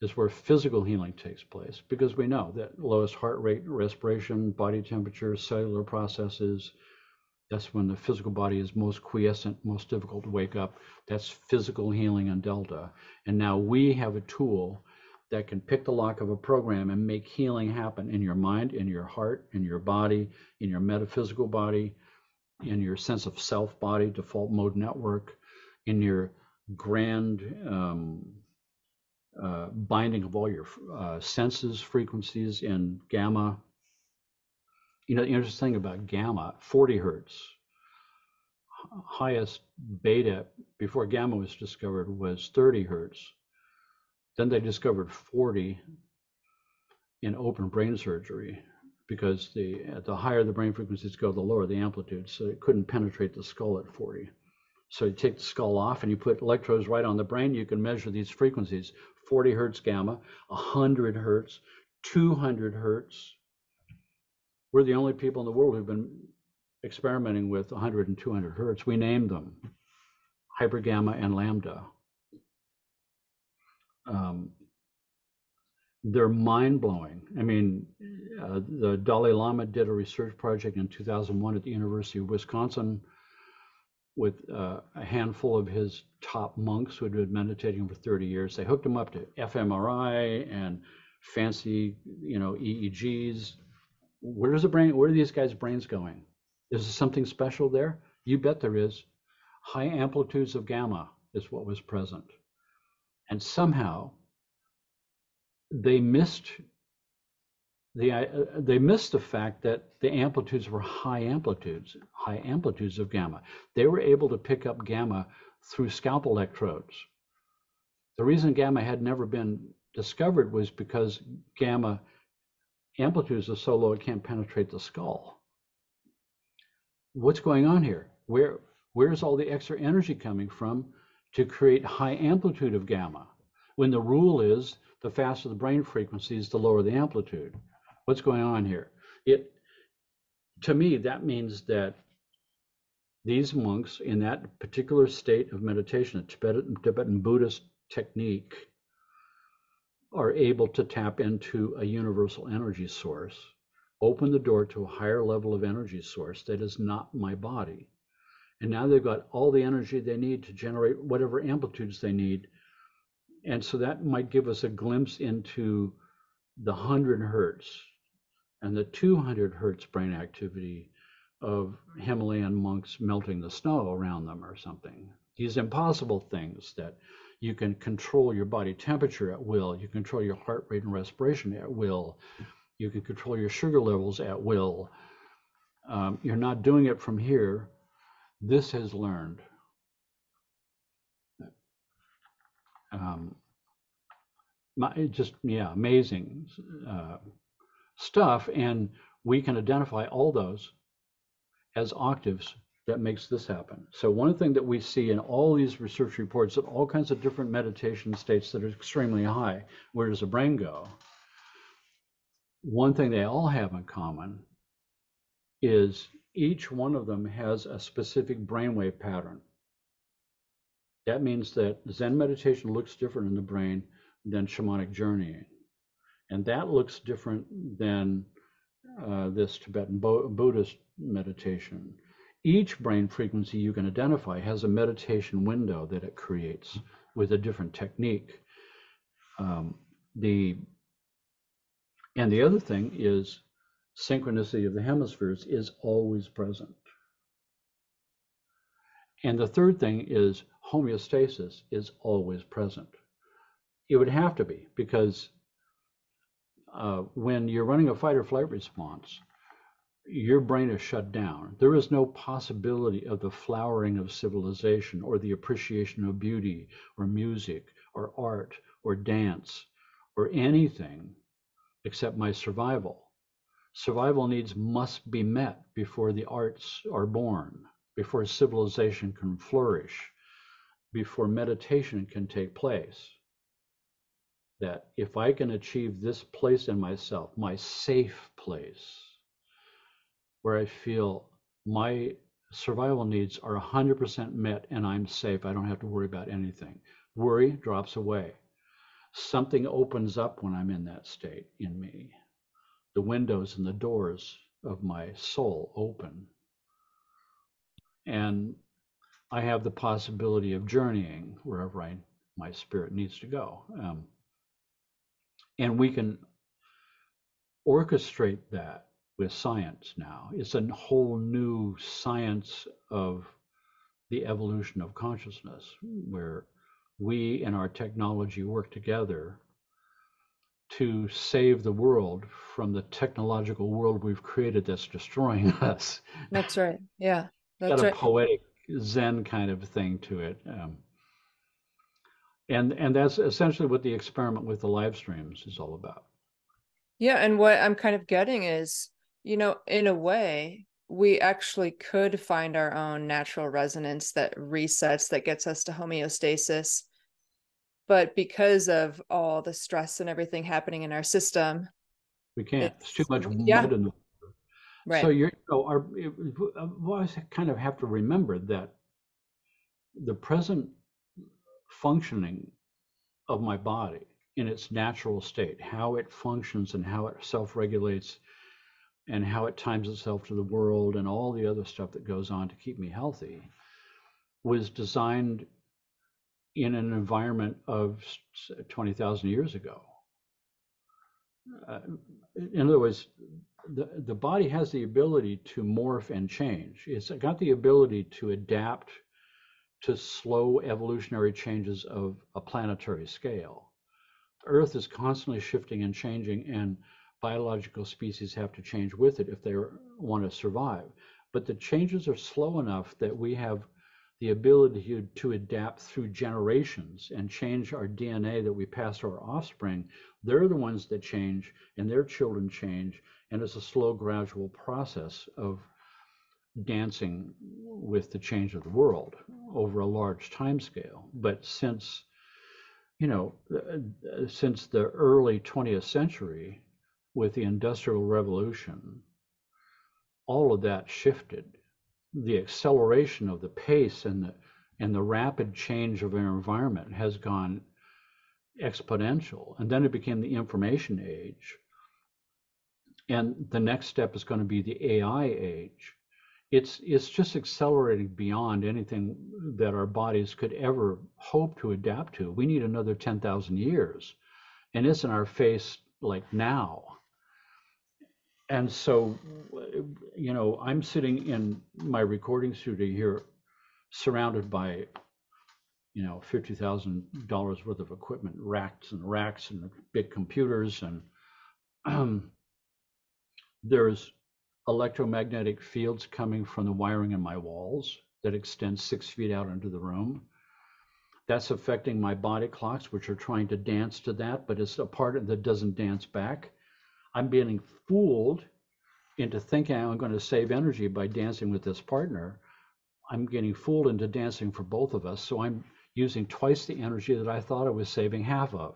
is where physical healing takes place, because we know that lowest heart rate, respiration, body temperature, cellular processes, that's when the physical body is most quiescent, most difficult to wake up. That's physical healing in delta. And now we have a tool that can pick the lock of a program and make healing happen in your mind, in your heart, in your body, in your metaphysical body, in your sense of self body, default mode network, in your grand binding of all your senses, frequencies in gamma. You know, the interesting thing about gamma, 40 hertz, highest beta before gamma was discovered was 30 hertz. Then they discovered 40 in open brain surgery, because the higher the brain frequencies go, the lower the amplitude. So it couldn't penetrate the skull at 40. So you take the skull off and you put electrodes right on the brain. You can measure these frequencies: 40 hertz gamma, 100 hertz, 200 hertz. We're the only people in the world who've been experimenting with 100 and 200 hertz. We named them hypergamma and lambda. They're mind-blowing. I mean, the Dalai Lama did a research project in 2001 at the University of Wisconsin with a handful of his top monks who had been meditating for 30 years. They hooked them up to fMRI and fancy, EEGs. Where are these guys' brains going? Is there something special there? You bet there is. High amplitudes of gamma is what was present. And somehow they missed the fact that the amplitudes were high amplitudes of gamma. They were able to pick up gamma through scalp electrodes. The reason gamma had never been discovered was because gamma amplitudes are so low it can't penetrate the skull. What's going on here? Where's all the extra energy coming from to create high amplitude of gamma, when the rule is the faster the brain frequencies, the lower the amplitude? What's going on here? To me, that means that these monks in that particular state of meditation, a Tibetan Buddhist technique, are able to tap into a universal energy source, open the door to a higher level of energy source that is not my body. And now they've got all the energy they need to generate whatever amplitudes they need. And so that might give us a glimpse into the 100 hertz and the 200 hertz brain activity of Himalayan monks melting the snow around them or something. These impossible things that you can control your body temperature at will, you control your heart rate and respiration at will, you can control your sugar levels at will. You're not doing it from here. This has learned. Amazing stuff. And we can identify all those as octaves that makes this happen. So one thing that we see in all these research reports, at all kinds of different meditation states that are extremely high, where does the brain go? One thing they all have in common is each one of them has a specific brainwave pattern. That means that Zen meditation looks different in the brain than shamanic journeying. And that looks different than this Tibetan Buddhist meditation. Each brain frequency you can identify has a meditation window that it creates with a different technique. The other thing is synchronicity of the hemispheres is always present. And the third thing is homeostasis is always present. It would have to be, because when you're running a fight or flight response, your brain is shut down. There is no possibility of the flowering of civilization or the appreciation of beauty or music or art or dance or anything except my survival. Survival needs must be met before the arts are born, before civilization can flourish, before meditation can take place. That if I can achieve this place in myself, my safe place, where I feel my survival needs are 100% met and I'm safe, I don't have to worry about anything. Worry drops away. Something opens up when I'm in that state in me. The windows and the doors of my soul open, and I have the possibility of journeying wherever my spirit needs to go. And we can orchestrate that with science now. It's a whole new science of the evolution of consciousness, where we and our technology work together to save the world from the technological world we've created that's destroying us. That's right. Yeah, Got that's a right. poetic Zen kind of thing to it. And that's essentially what the experiment with the live streams is all about. Yeah, and what I'm kind of getting is, in a way, we actually could find our own natural resonance that resets, that gets us to homeostasis. But because of all the stress and everything happening in our system, We can't. There's too it's, much yeah, mud in the. So right. we always kind of have to remember that the present functioning of my body in its natural state, how it functions and how it self-regulates and how it times itself to the world and all the other stuff that goes on to keep me healthy, was designed in an environment of 20,000 years ago. Uh, in other words, the body has the ability to morph and change. It's got the ability to adapt to slow evolutionary changes of a planetary scale. Earth is constantly shifting and changing, and biological species have to change with it if they want to survive. But the changes are slow enough that we have the ability to adapt through generations and change our DNA that we pass to our offspring. They're the ones that change, and their children change, and it's a slow, gradual process of dancing with the change of the world over a large time scale. But since since the early 20th century, with the Industrial Revolution, all of that shifted. The acceleration of the pace and the rapid change of our environment has gone exponential. And then it became the information age. And the next step is going to be the AI age. It's just accelerating beyond anything that our bodies could ever hope to adapt to. We need another 10,000 years, and it's in our face like now. And so, I'm sitting in my recording studio here, surrounded by, $50,000 worth of equipment, racks and racks and big computers, and there's electromagnetic fields coming from the wiring in my walls that extend 6 feet out into the room. That's affecting my body clocks, which are trying to dance to that, but it's a part that doesn't dance back. I'm being fooled into thinking I'm going to save energy by dancing with this partner. I'm getting fooled into dancing for both of us. So I'm using twice the energy that I thought I was saving half of.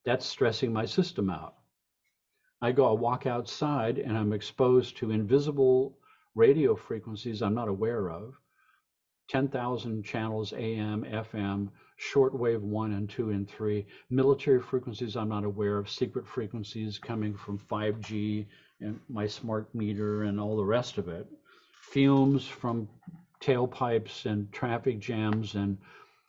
That's stressing my system out. I walk outside and I'm exposed to invisible radio frequencies I'm not aware of. 10,000 channels, AM, FM, shortwave 1 and 2 and 3, military frequencies I'm not aware of, secret frequencies coming from 5G and my smart meter and all the rest of it, fumes from tailpipes and traffic jams and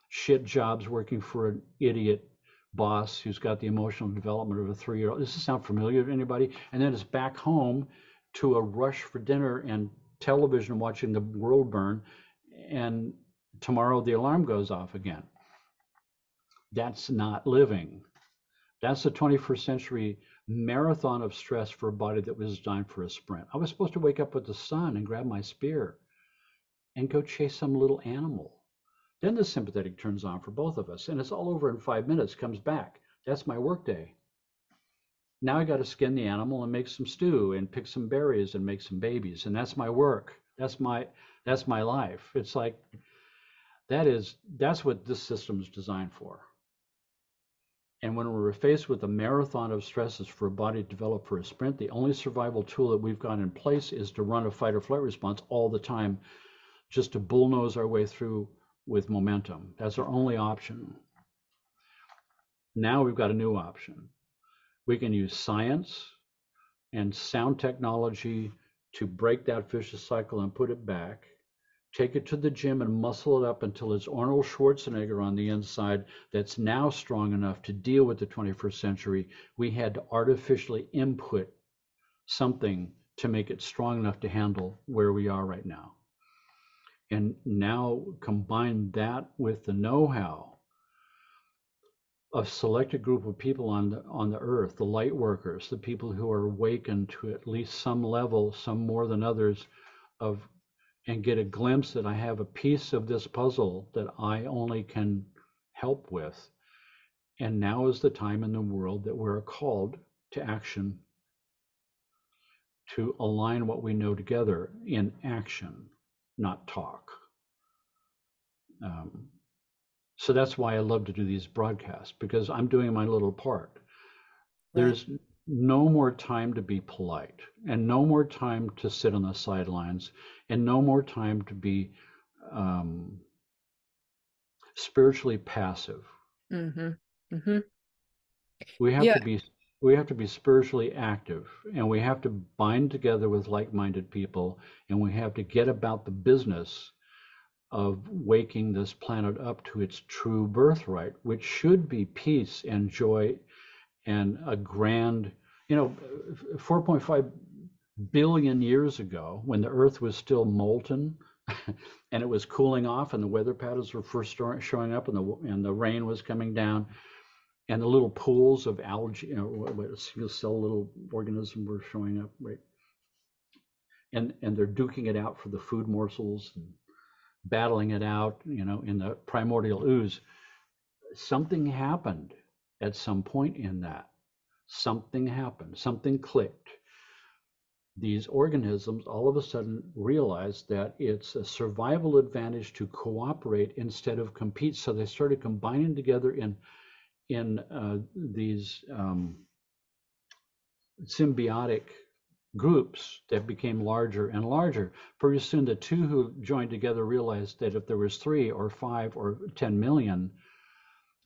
shit jobs working for an idiot boss who's got the emotional development of a 3-year-old. Does this sound familiar to anybody? And then it's back home to a rush for dinner and television watching the world burn, and tomorrow the alarm goes off again. That's not living. That's the 21st century marathon of stress for a body that was designed for a sprint. I was supposed to wake up with the sun and grab my spear and go chase some little animal. Then the sympathetic turns on for both of us, and it's all over in 5 minutes, comes back. That's my work day. Now I got to skin the animal and make some stew and pick some berries and make some babies, and that's my work. That's my life. It's like that's what this system is designed for. And when we're faced with a marathon of stresses for a body developed for a sprint, the only survival tool that we've got in place is to run a fight or flight response all the time, just to bullnose our way through with momentum. That's our only option. Now we've got a new option. We can use science and sound technology to break that vicious cycle and put it back. Take it to the gym and muscle it up until it's Arnold Schwarzenegger on the inside that's now strong enough to deal with the 21st century. We had to artificially input something to make it strong enough to handle where we are right now. And now combine that with the know-how a selected group of people on the earth, the light workers, the people who are awakened to at least some level, some more than others, of and get a glimpse that I have a piece of this puzzle that I only can help with. And now is the time in the world that we're called to action, to align what we know together in action, not talk. So that's why I love to do these broadcasts, because I'm doing my little part. Right. There's no more time to be polite, and no more time to sit on the sidelines, and no more time to be spiritually passive. Mm-hmm. Mm-hmm. We have to be spiritually active, and we have to bind together with like-minded people, and we have to get about the business of waking this planet up to its true birthright, which should be peace and joy and a grand, 4.5 billion years ago, when the earth was still molten and it was cooling off and the weather patterns were first showing up and the rain was coming down and the little pools of algae, single cell little organisms were showing up, right? And they're duking it out for the food morsels and battling it out, in the primordial ooze. Something happened at some point in that. Something happened, something clicked. These organisms all of a sudden realized that it's a survival advantage to cooperate instead of compete. So they started combining together in these symbiotic groups that became larger and larger. Pretty soon the two who joined together realized that if there was 3 or 5 or 10 million,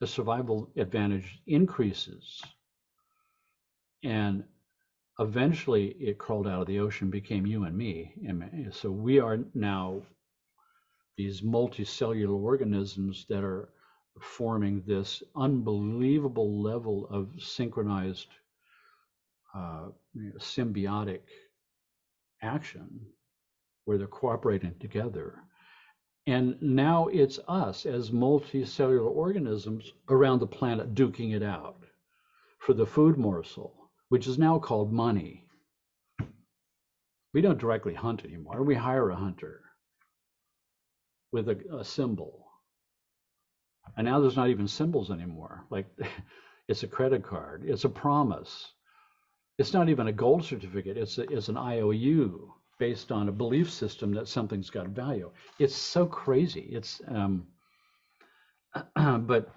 the survival advantage increases. And eventually it crawled out of the ocean, became you and me. And so we are now these multicellular organisms that are forming this unbelievable level of synchronized symbiotic action where they're cooperating together. And now it's us as multicellular organisms around the planet duking it out for the food morsel, which is now called money. We don't directly hunt anymore. We hire a hunter with a symbol. And now there's not even symbols anymore. Like it's a credit card, it's a promise. It's not even a gold certificate. It's an IOU based on a belief system that something's got value. It's so crazy. It's but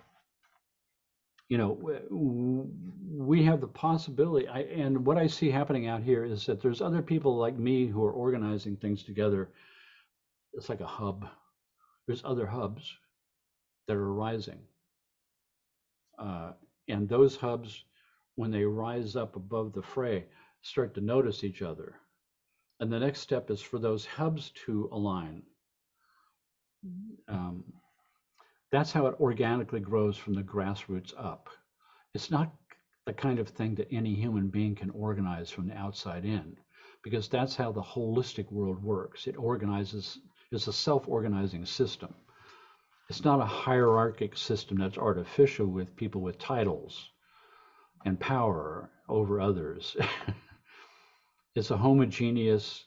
we have the possibility. And what I see happening out here is that there's other people like me who are organizing things together. It's like a hub. There's other hubs that are rising, and those hubs, when they rise up above the fray, start to notice each other. And the next step is for those hubs to align. That's how it organically grows from the grassroots up. It's not the kind of thing that any human being can organize from the outside in, because that's how the holistic world works. It organizes, it's a self-organizing system. It's not a hierarchic system that's artificial with people with titles and power over others. It's a homogeneous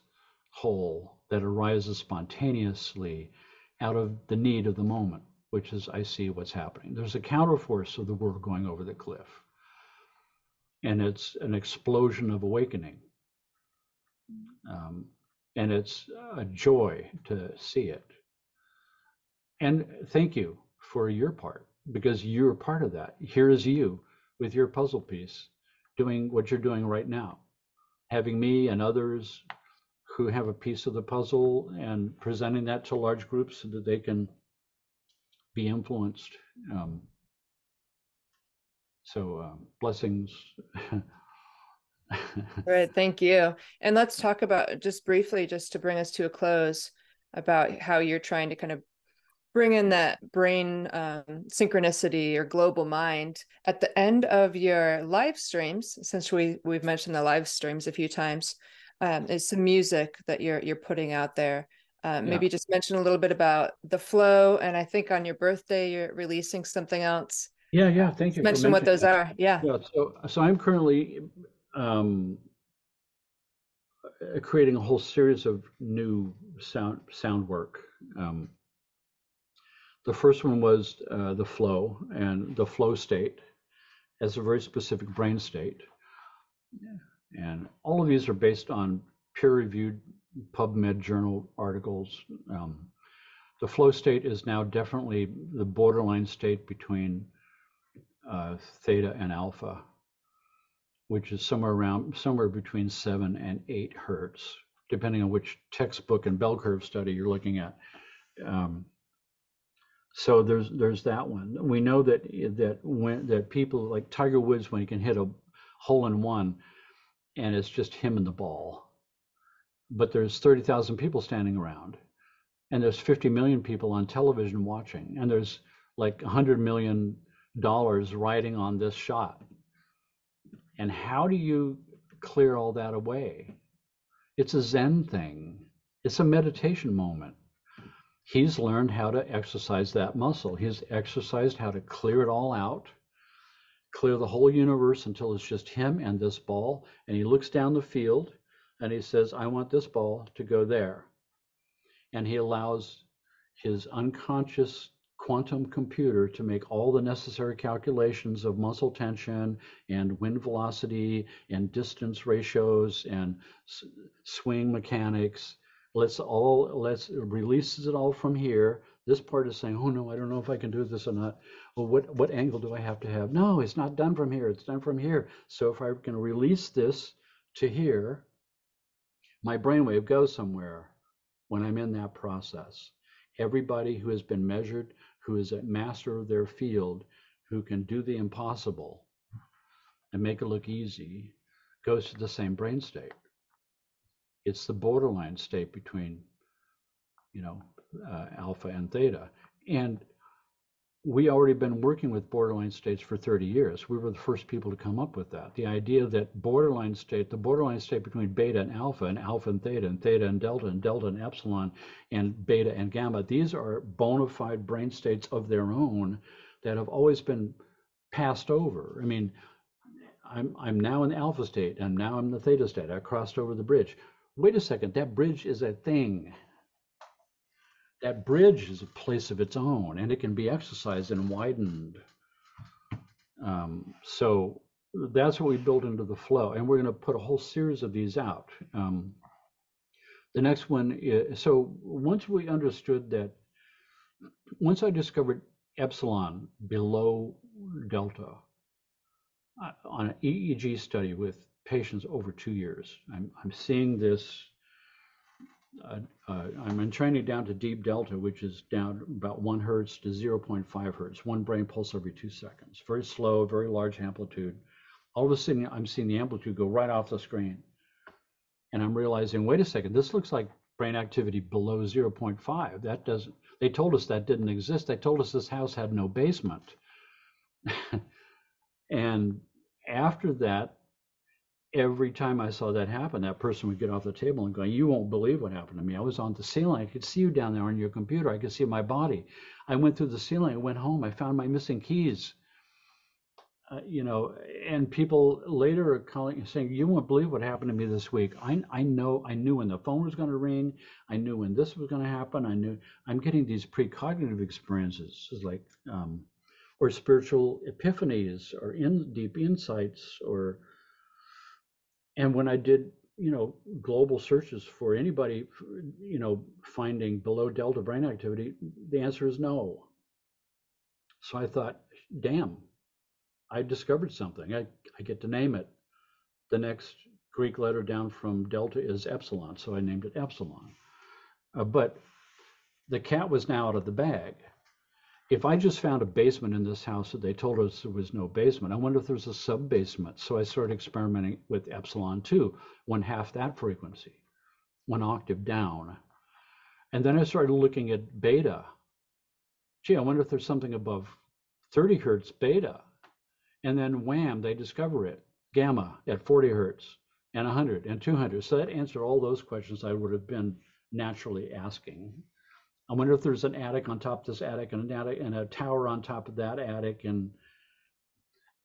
whole that arises spontaneously out of the need of the moment, which is, I see what's happening. There's a counterforce of the world going over the cliff. And it's an explosion of awakening. And it's a joy to see it. And thank you for your part, because you're part of that. Here is you with your puzzle piece doing what you're doing right now, having me and others who have a piece of the puzzle and presenting that to large groups so that they can be influenced. So blessings. All right, thank you. And let's talk about just briefly, just to bring us to a close, about how you're trying to kind of bring in that brain synchronicity or global mind at the end of your live streams. Since we've mentioned the live streams a few times, is some music that you're putting out there. Maybe Yeah. just mention a little bit about the flow, and I think on your birthday you're releasing something else. Yeah. Thank Just you for mention what mentioning those that. are. Yeah. Yeah. So I'm currently creating a whole series of new sound work. Um, the first one was the flow, and the flow state as a very specific brain state. And all of these are based on peer-reviewed PubMed journal articles. The flow state is now definitely the borderline state between theta and alpha, which is somewhere between 7 and 8 hertz, depending on which textbook and bell curve study you're looking at. So there's that one. We know that people like Tiger Woods, when he can hit a hole in one and it's just him and the ball, but there's 30,000 people standing around, and there's 50 million people on television watching, and there's like $100 million riding on this shot. And how do you clear all that away? It's a Zen thing. It's a meditation moment. He's learned how to exercise that muscle. He's exercised how to clear it all out, clear the whole universe until it's just him and this ball. And he looks down the field and he says, I want this ball to go there. And he allows his unconscious quantum computer to make all the necessary calculations of muscle tension and wind velocity and distance ratios and swing mechanics. Let's releases it all from here. This part is saying, oh no, I don't know if I can do this or not. Well, what angle do I have to have? No, it's not done from here, it's done from here. So if I can release this to here, my brainwave goes somewhere when I'm in that process. Everybody who has been measured, who is a master of their field, who can do the impossible and make it look easy, goes to the same brain state. It's the borderline state between, alpha and theta. And we already been working with borderline states for 30 years. We were the first people to come up with that. The idea that the borderline state between beta and alpha and theta and delta and epsilon and beta and gamma, these are bona fide brain states of their own that have always been passed over. I mean, I'm now in the alpha state, and now I'm in the theta state. I crossed over the bridge. Wait a second, that bridge is a thing. That bridge is a place of its own, and it can be exercised and widened. So that's what we built into the flow, and we're going to put a whole series of these out. The next one is, so once we understood that, once I discovered epsilon below delta on an EEG study with patients over 2 years, I'm seeing this. I'm entraining down to deep delta, which is down about 1 hertz to 0.5 hertz, one brain pulse every 2 seconds. Very slow, very large amplitude. All of a sudden, I'm seeing the amplitude go right off the screen. And I'm realizing, wait a second, this looks like brain activity below 0.5. That doesn't, they told us that didn't exist. They told us this house had no basement. And after that, every time I saw that happen, that person would get off the table and go, you won't believe what happened to me. I was on the ceiling. I could see you down there on your computer. I could see my body. I went through the ceiling. I went home. I found my missing keys. And people later are calling saying, you won't believe what happened to me this week. I knew when the phone was going to ring. I knew when this was going to happen. I knew I'm getting these precognitive experiences, like, or spiritual epiphanies or deep insights, and when I did, global searches for anybody, finding below delta brain activity, the answer is no. So I thought, damn, I discovered something. I get to name it. The next Greek letter down from delta is epsilon, so I named it epsilon. But the cat was now out of the bag. if I just found a basement in this house that they told us there was no basement, I wonder if there's a sub basement. So I started experimenting with epsilon 2, one half that frequency, one octave down. And then I started looking at beta. Gee, I wonder if there's something above 30 hertz beta. And then wham, they discover it, gamma at 40 hertz and 100 and 200. So that answered all those questions I would have been naturally asking. I wonder if there's an attic on top of this attic and an attic and a tower on top of that attic, and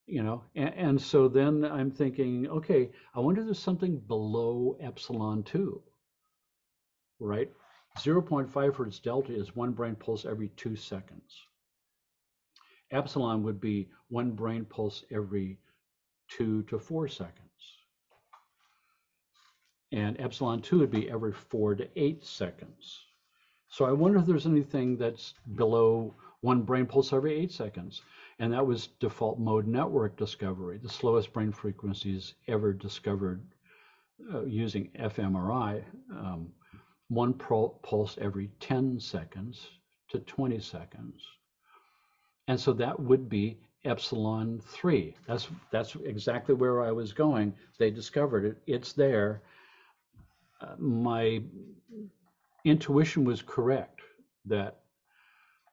and so then I'm thinking, okay, I wonder if there's something below epsilon 2, right? 0.5 hertz delta is one brain pulse every 2 seconds. Epsilon would be one brain pulse every 2 to 4 seconds. And epsilon 2 would be every 4 to 8 seconds. So I wonder if there's anything that's below one brain pulse every 8 seconds. And that was default mode network discovery, the slowest brain frequencies ever discovered using fMRI, one pulse every 10 seconds to 20 seconds. And so that would be epsilon 3. That's exactly where I was going. They discovered it. It's there. My intuition was correct that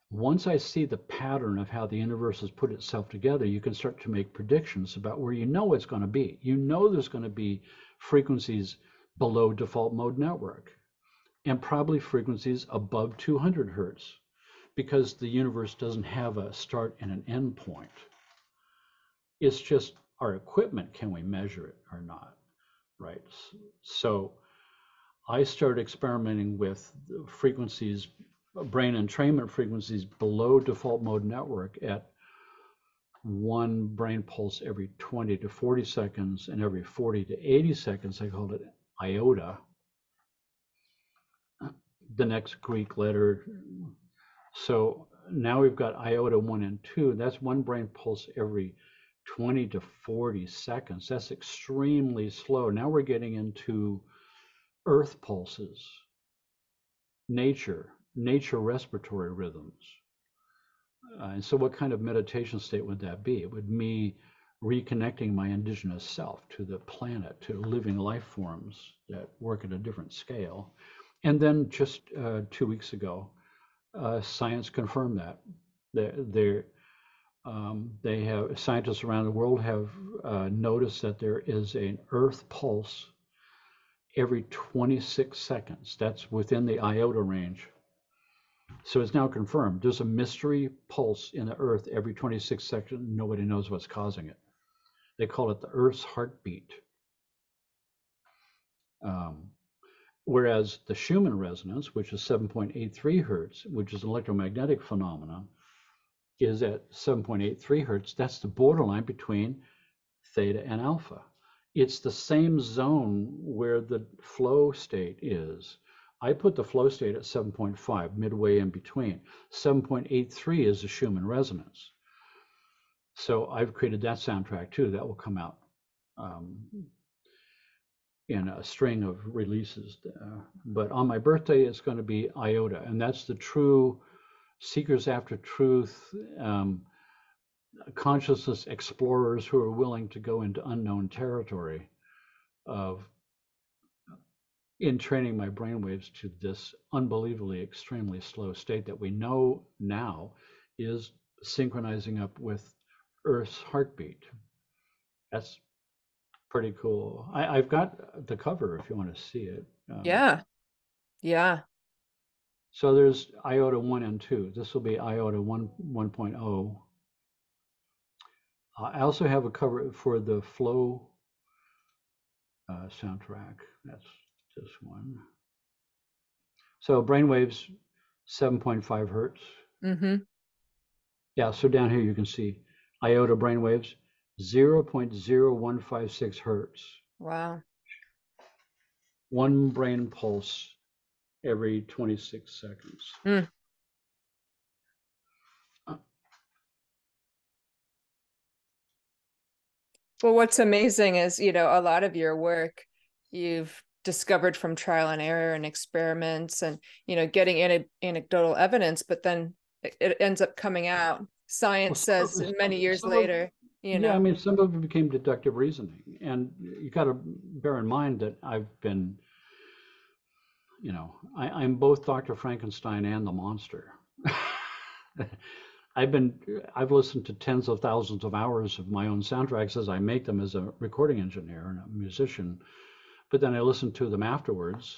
once I see the pattern of how the universe has put itself together, you can start to make predictions about where it's going to be. There's going to be frequencies below default mode network and probably frequencies above 200 hertz because the universe doesn't have a start and an end point. It's just our equipment, can we measure it or not, right? So I started experimenting with frequencies, brain entrainment frequencies below default mode network at one brain pulse every 20 to 40 seconds and every 40 to 80 seconds. I called it iota, the next Greek letter. So now we've got iota 1 and 2. That's one brain pulse every 20 to 40 seconds. That's extremely slow. Now we're getting into earth pulses, nature respiratory rhythms. And so what kind of meditation state would that be? It would me reconnecting my indigenous self to the planet, to living life forms that work at a different scale. And then just 2 weeks ago, science confirmed that. They have scientists around the world have noticed that there is an earth pulse every 26 seconds. That's within the iota range. So it's now confirmed. There's a mystery pulse in the earth every 26 seconds. Nobody knows what's causing it. They call it the Earth's heartbeat. Whereas the Schumann resonance, which is 7.83 hertz, which is an electromagnetic phenomenon, is at 7.83 hertz. That's the borderline between theta and alpha. It's the same zone where the flow state is. I put the flow state at 7.5, midway in between. 7.83 is the Schumann resonance. So I've created that soundtrack too. That will come out in a string of releases. But on my birthday, it's going to be iota, and that's the true seekers after truth, consciousness explorers who are willing to go into unknown territory of in training my brainwaves to this unbelievably extremely slow state that we know now is synchronizing up with Earth's heartbeat. That's pretty cool. I've got the cover if you want to see it. Yeah. So there's iota 1 and 2. This will be iota 1.0. I also have a cover for the flow soundtrack. That's this one. So brainwaves, 7.5 hertz. Mm-hmm. Yeah, so down here you can see iota brainwaves, 0.0156 hertz. Wow. One brain pulse every 26 seconds. Mm. Well, what's amazing is, a lot of your work you've discovered from trial and error and experiments and, getting anecdotal evidence, but then it ends up coming out. Science says many years later, you yeah, I know. mean, some of it became deductive reasoning. And you got to bear in mind that I've been, I'm both Dr. Frankenstein and the monster. I've listened to tens of thousands of hours of my own soundtracks as I make them as a recording engineer and a musician, but then I listen to them afterwards,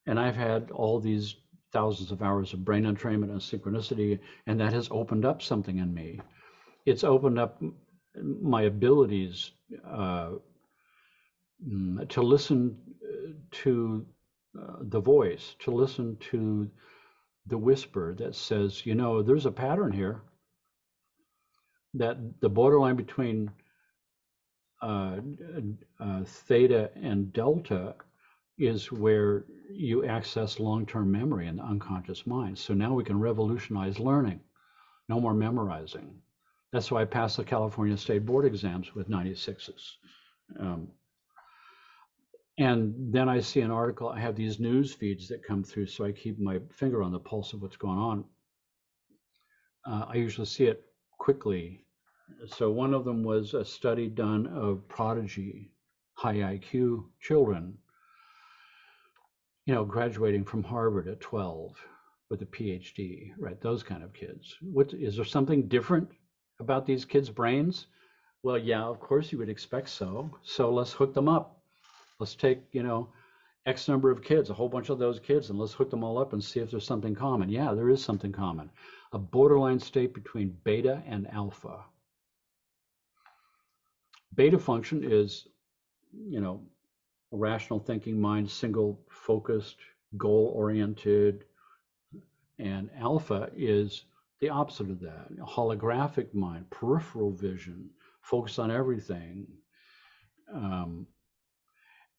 and I've had all these thousands of hours of brain entrainment and synchronicity, and that has opened up something in me. It's opened up my abilities to listen to the voice, to listen to the whisper that says, there's a pattern here, that the borderline between theta and delta is where you access long-term memory in the unconscious mind. So now we can revolutionize learning. No more memorizing. That's why I passed the California State Board exams with 96s. And then I see an article, I have these news feeds that come through, so I keep my finger on the pulse of what's going on. I usually see it quickly. So one of them was a study done of prodigy, high IQ children, graduating from Harvard at 12 with a PhD, right? Those kind of kids. Is there something different about these kids' brains? Well, yeah, of course you would expect so. So let's hook them up. Let's take, X number of kids, a whole bunch of those kids, and let's hook them all up and see if there's something common. Yeah, there is something common. A borderline state between beta and alpha. Beta function is, a rational thinking mind, single focused, goal oriented, and alpha is the opposite of that. A holographic mind, peripheral vision, focused on everything.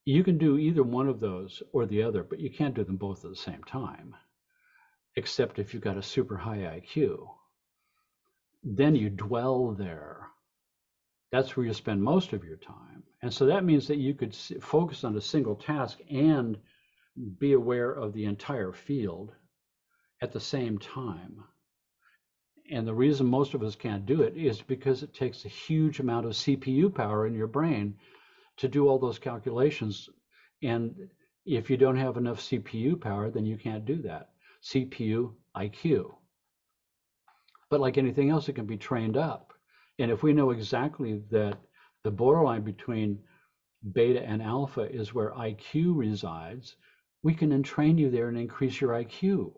You can do either one of those or the other, but you can't do them both at the same time, except if you've got a super high IQ. Then you dwell there. That's where you spend most of your time. And so that means that you could focus on a single task and be aware of the entire field at the same time. And the reason most of us can't do it is because it takes a huge amount of CPU power in your brain to do all those calculations. And if you don't have enough CPU power, then you can't do that. CPU, IQ. But like anything else, it can be trained up. And if we know exactly that the borderline between beta and alpha is where IQ resides, we can entrain you there and increase your IQ,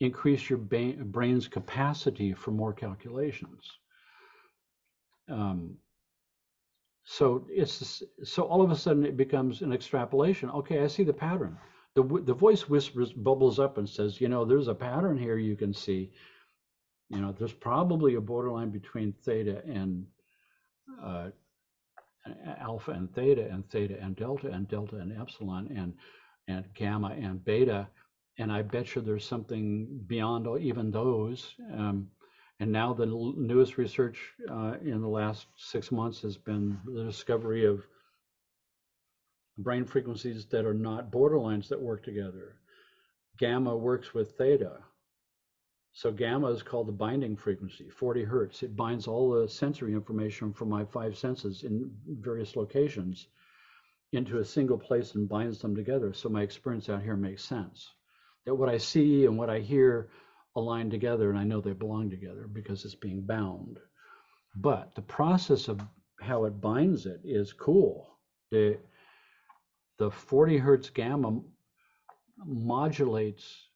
increase your brain's capacity for more calculations. So all of a sudden it becomes an extrapolation. Okay, I see the pattern. The voice whispers, bubbles up and says, there's a pattern here you can see. There's probably a borderline between theta and alpha and theta and delta and epsilon and gamma and beta. And I bet you there's something beyond even those. And now the newest research in the last 6 months has been the discovery of brain frequencies that are not borderlines that work together. Gamma works with theta. So gamma is called the binding frequency, 40 hertz. It binds all the sensory information from my 5 senses in various locations into a single place and binds them together. So my experience out here makes sense. That what I see and what I hear align together, and I know they belong together because it's being bound. But the process of how it binds it is cool. The 40 hertz gamma modulates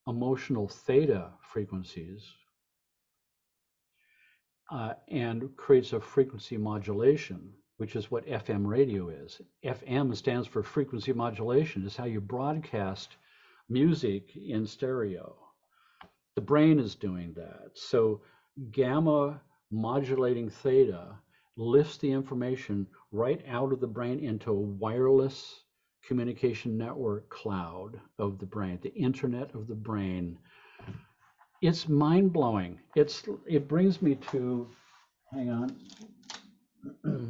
emotional theta frequencies and creates a frequency modulation, which is what FM radio is. FM stands for frequency modulation. It's how you broadcast music in stereo. The brain is doing that. So gamma modulating theta lifts the information right out of the brain into a wireless communication network cloud of the brain, the internet of the brain. It's mind-blowing. It brings me to, hang on,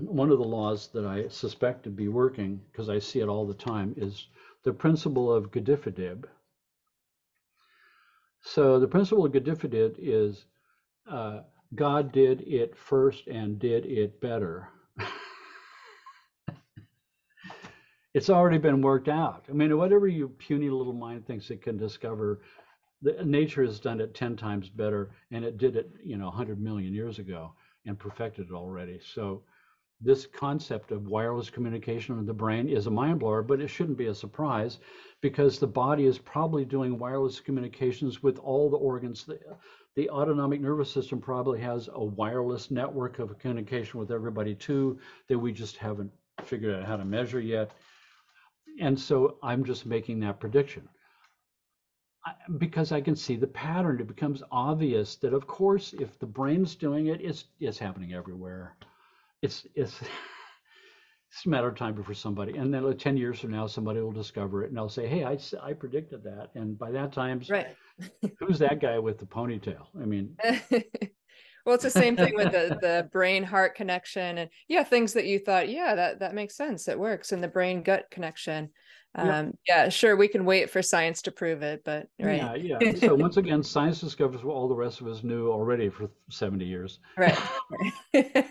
one of the laws that I suspect to be working, because I see it all the time, is the principle of Godifidib. So the principle of Godifidit is uh, God did it first and did it better. It's already been worked out. I mean, whatever you puny little mind thinks it can discover, nature has done it 10 times better, and it did it, 100 million years ago and perfected it already. So this concept of wireless communication with the brain is a mind blower, but it shouldn't be a surprise because the body is probably doing wireless communications with all the organs. The autonomic nervous system probably has a wireless network of communication with everybody too that we just haven't figured out how to measure yet. And so I'm just making that prediction because I can see the pattern. It becomes obvious that, of course, if the brain's doing it, it's happening everywhere. It's it's a matter of time before somebody, and then like 10 years from now, somebody will discover it and they'll say, hey, I predicted that. And by that time, Right. who's that guy with the ponytail? I mean, Well, it's the same thing with the brain heart connection, and yeah, things that you thought, yeah, that makes sense, it works, and the brain gut connection. yep. Yeah, sure, we can wait for science to prove it, but right. Yeah. So once again, science discovers what all the rest of us knew already for 70 years. Right.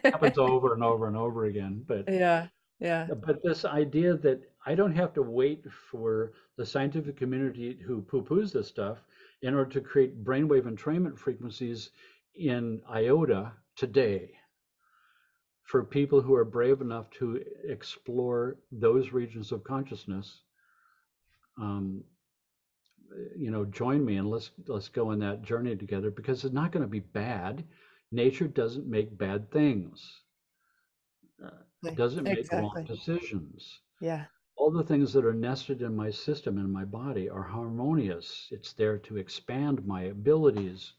Happens over and over and over again. Yeah. Yeah. But this idea that I don't have to wait for the scientific community who poo-poos this stuff in order to create brainwave entrainment frequencies in iota today for people who are brave enough to explore those regions of consciousness. Um, join me and let's go on that journey together because it's not going to be bad. Nature doesn't make bad things. Doesn't make wrong Exactly. decisions. Yeah. All the things that are nested in my system and my body are harmonious. It's there to expand my abilities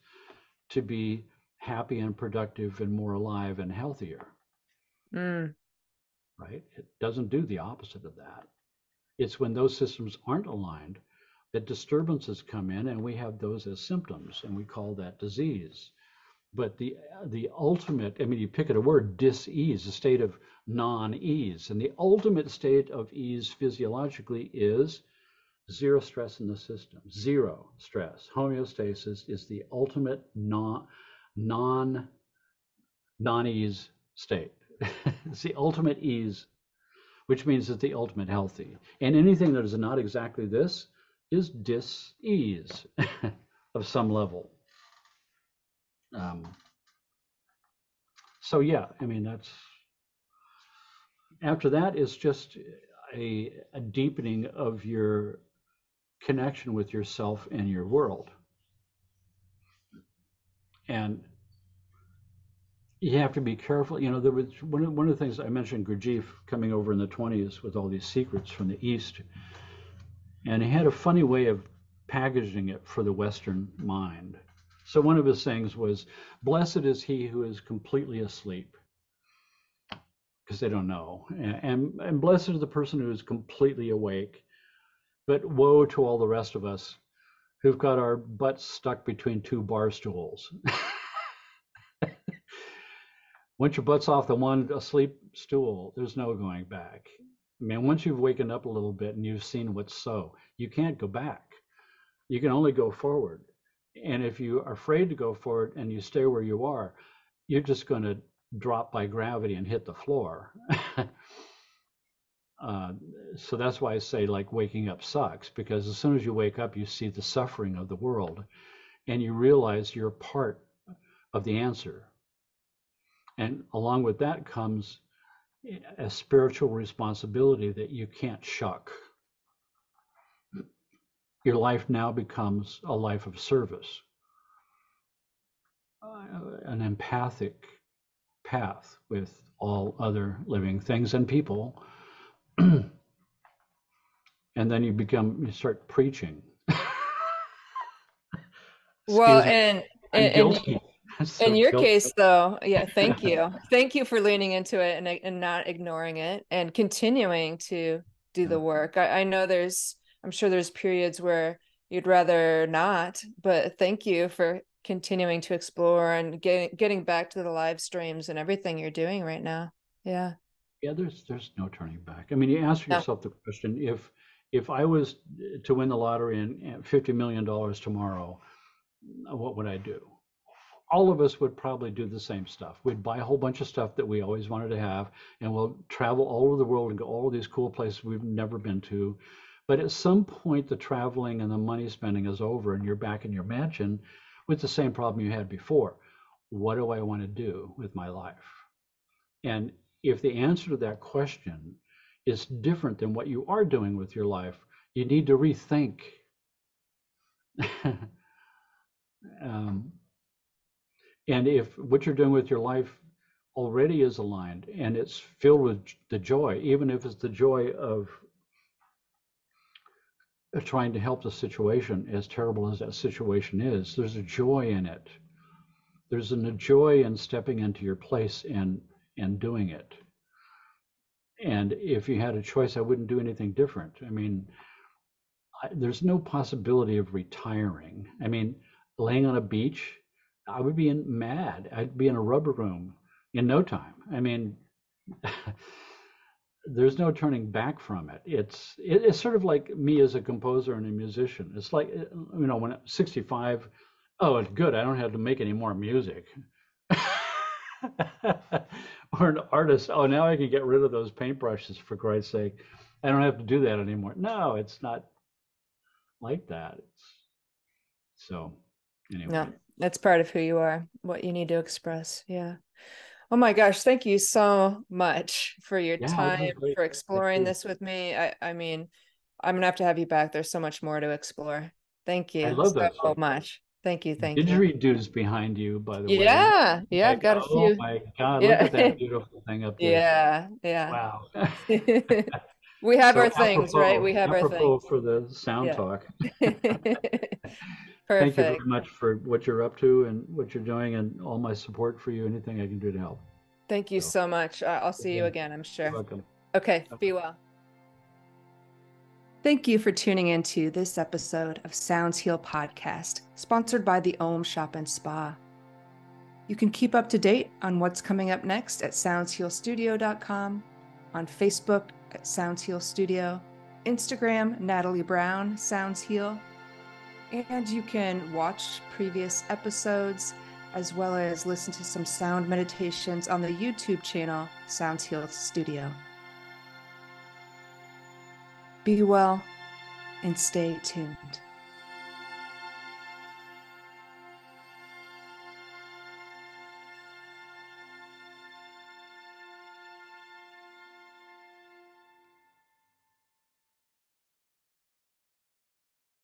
to be happy and productive and more alive and healthier, Mm. right? It doesn't do the opposite of that. It's when those systems aren't aligned that disturbances come in and we have those as symptoms and we call that disease. But the ultimate, I mean, you pick at a word, dis-ease, a state of non-ease. And the ultimate state of ease physiologically is zero stress in the system, zero stress. Homeostasis is the ultimate non-ease state. It's the ultimate ease, which means it's the ultimate healthy. And anything that is not exactly this is dis-ease of some level. So yeah, I mean, that's after that is just a deepening of your connection with yourself and your world. And you have to be careful. There was one of the things I mentioned, Gurdjieff coming over in the 20s with all these secrets from the East. And he had a funny way of packaging it for the Western mind. So one of his sayings was, blessed is he who is completely asleep, because they don't know. And blessed is the person who is completely awake. But woe to all the rest of us who've got our butts stuck between two bar stools. Once your butt's off the one asleep stool, there's no going back. I mean, once you've wakened up a little bit and you've seen what's so, you can't go back. You can only go forward. And if you are afraid to go forward and you stay where you are, you're just going to drop by gravity and hit the floor. So that's why I say, like, waking up sucks, because as soon as you wake up, you see the suffering of the world and you realize you're part of the answer. And along with that comes a spiritual responsibility that you can't shuck. Your life now becomes a life of service, an empathic path with all other living things and people. And then you start preaching. Well, Excuse me, I'm guilty. I'm in so your guilty. case, though, yeah, thank you. Thank you for leaning into it and not ignoring it and continuing to do the work. I know I'm sure there's periods where you'd rather not, but thank you for continuing to explore and getting back to the live streams and everything you're doing right now. Yeah. Yeah, there's no turning back. I mean, you ask Yeah. yourself the question, if I was to win the lottery and $50 million tomorrow, what would I do? All of us would probably do the same stuff. We'd buy a whole bunch of stuff that we always wanted to have, and we'll travel all over the world and go all of these cool places we've never been to. But at some point, the traveling and the money spending is over, and you're back in your mansion with the same problem you had before. What do I want to do with my life? And if the answer to that question is different than what you are doing with your life, you need to rethink. um, And if what you're doing with your life already is aligned and it's filled with the joy, even if it's the joy of trying to help the situation, as terrible as that situation is, there's a joy in it. There's a joy in stepping into your place and doing it. And if you had a choice, I wouldn't do anything different. I mean, there's no possibility of retiring. I mean, laying on a beach, I would be mad. I'd be in a rubber room in no time. I mean, there's no turning back from it. It's sort of like me as a composer and a musician. It's like, when I'm 65, oh, it's good. I don't have to make any more music. Or an artist, oh, now I can get rid of those paintbrushes, for Christ's sake. I don't have to do that anymore. No, it's not like that. So anyway. No, that's part of who you are, what you need to express. Yeah. Oh my gosh, thank you so much for your Yeah, this time, is great. for Thank exploring you. this with me. I mean, I'm gonna have to have you back. There's so much more to explore. Thank I you love that so stuff. much. Thank you, thank you. Didgeridoo's behind you, by the way. Yeah, yeah, I've Like, got a oh few. my God, look Yeah. at that beautiful thing up there. Yeah, yeah. Wow. We have So our things, right? We have our apropos things. for the sound Yeah. talk. Thank you Perfect. very much for what you're up to and what you're doing, and all my support for you. Anything I can do to help. Thank you So so much. I'll see you again, again, I'm you're sure. welcome. Okay, be well. Thank you for tuning into this episode of Sounds Heal Podcast, sponsored by the Om Shop and Spa. You can keep up to date on what's coming up next at soundshealstudio.com, on Facebook at Sounds Heal Studio, Instagram, Natalie Brown, Sounds Heal, and you can watch previous episodes as well as listen to some sound meditations on the YouTube channel, Sounds Heal Studio. Be well and stay tuned.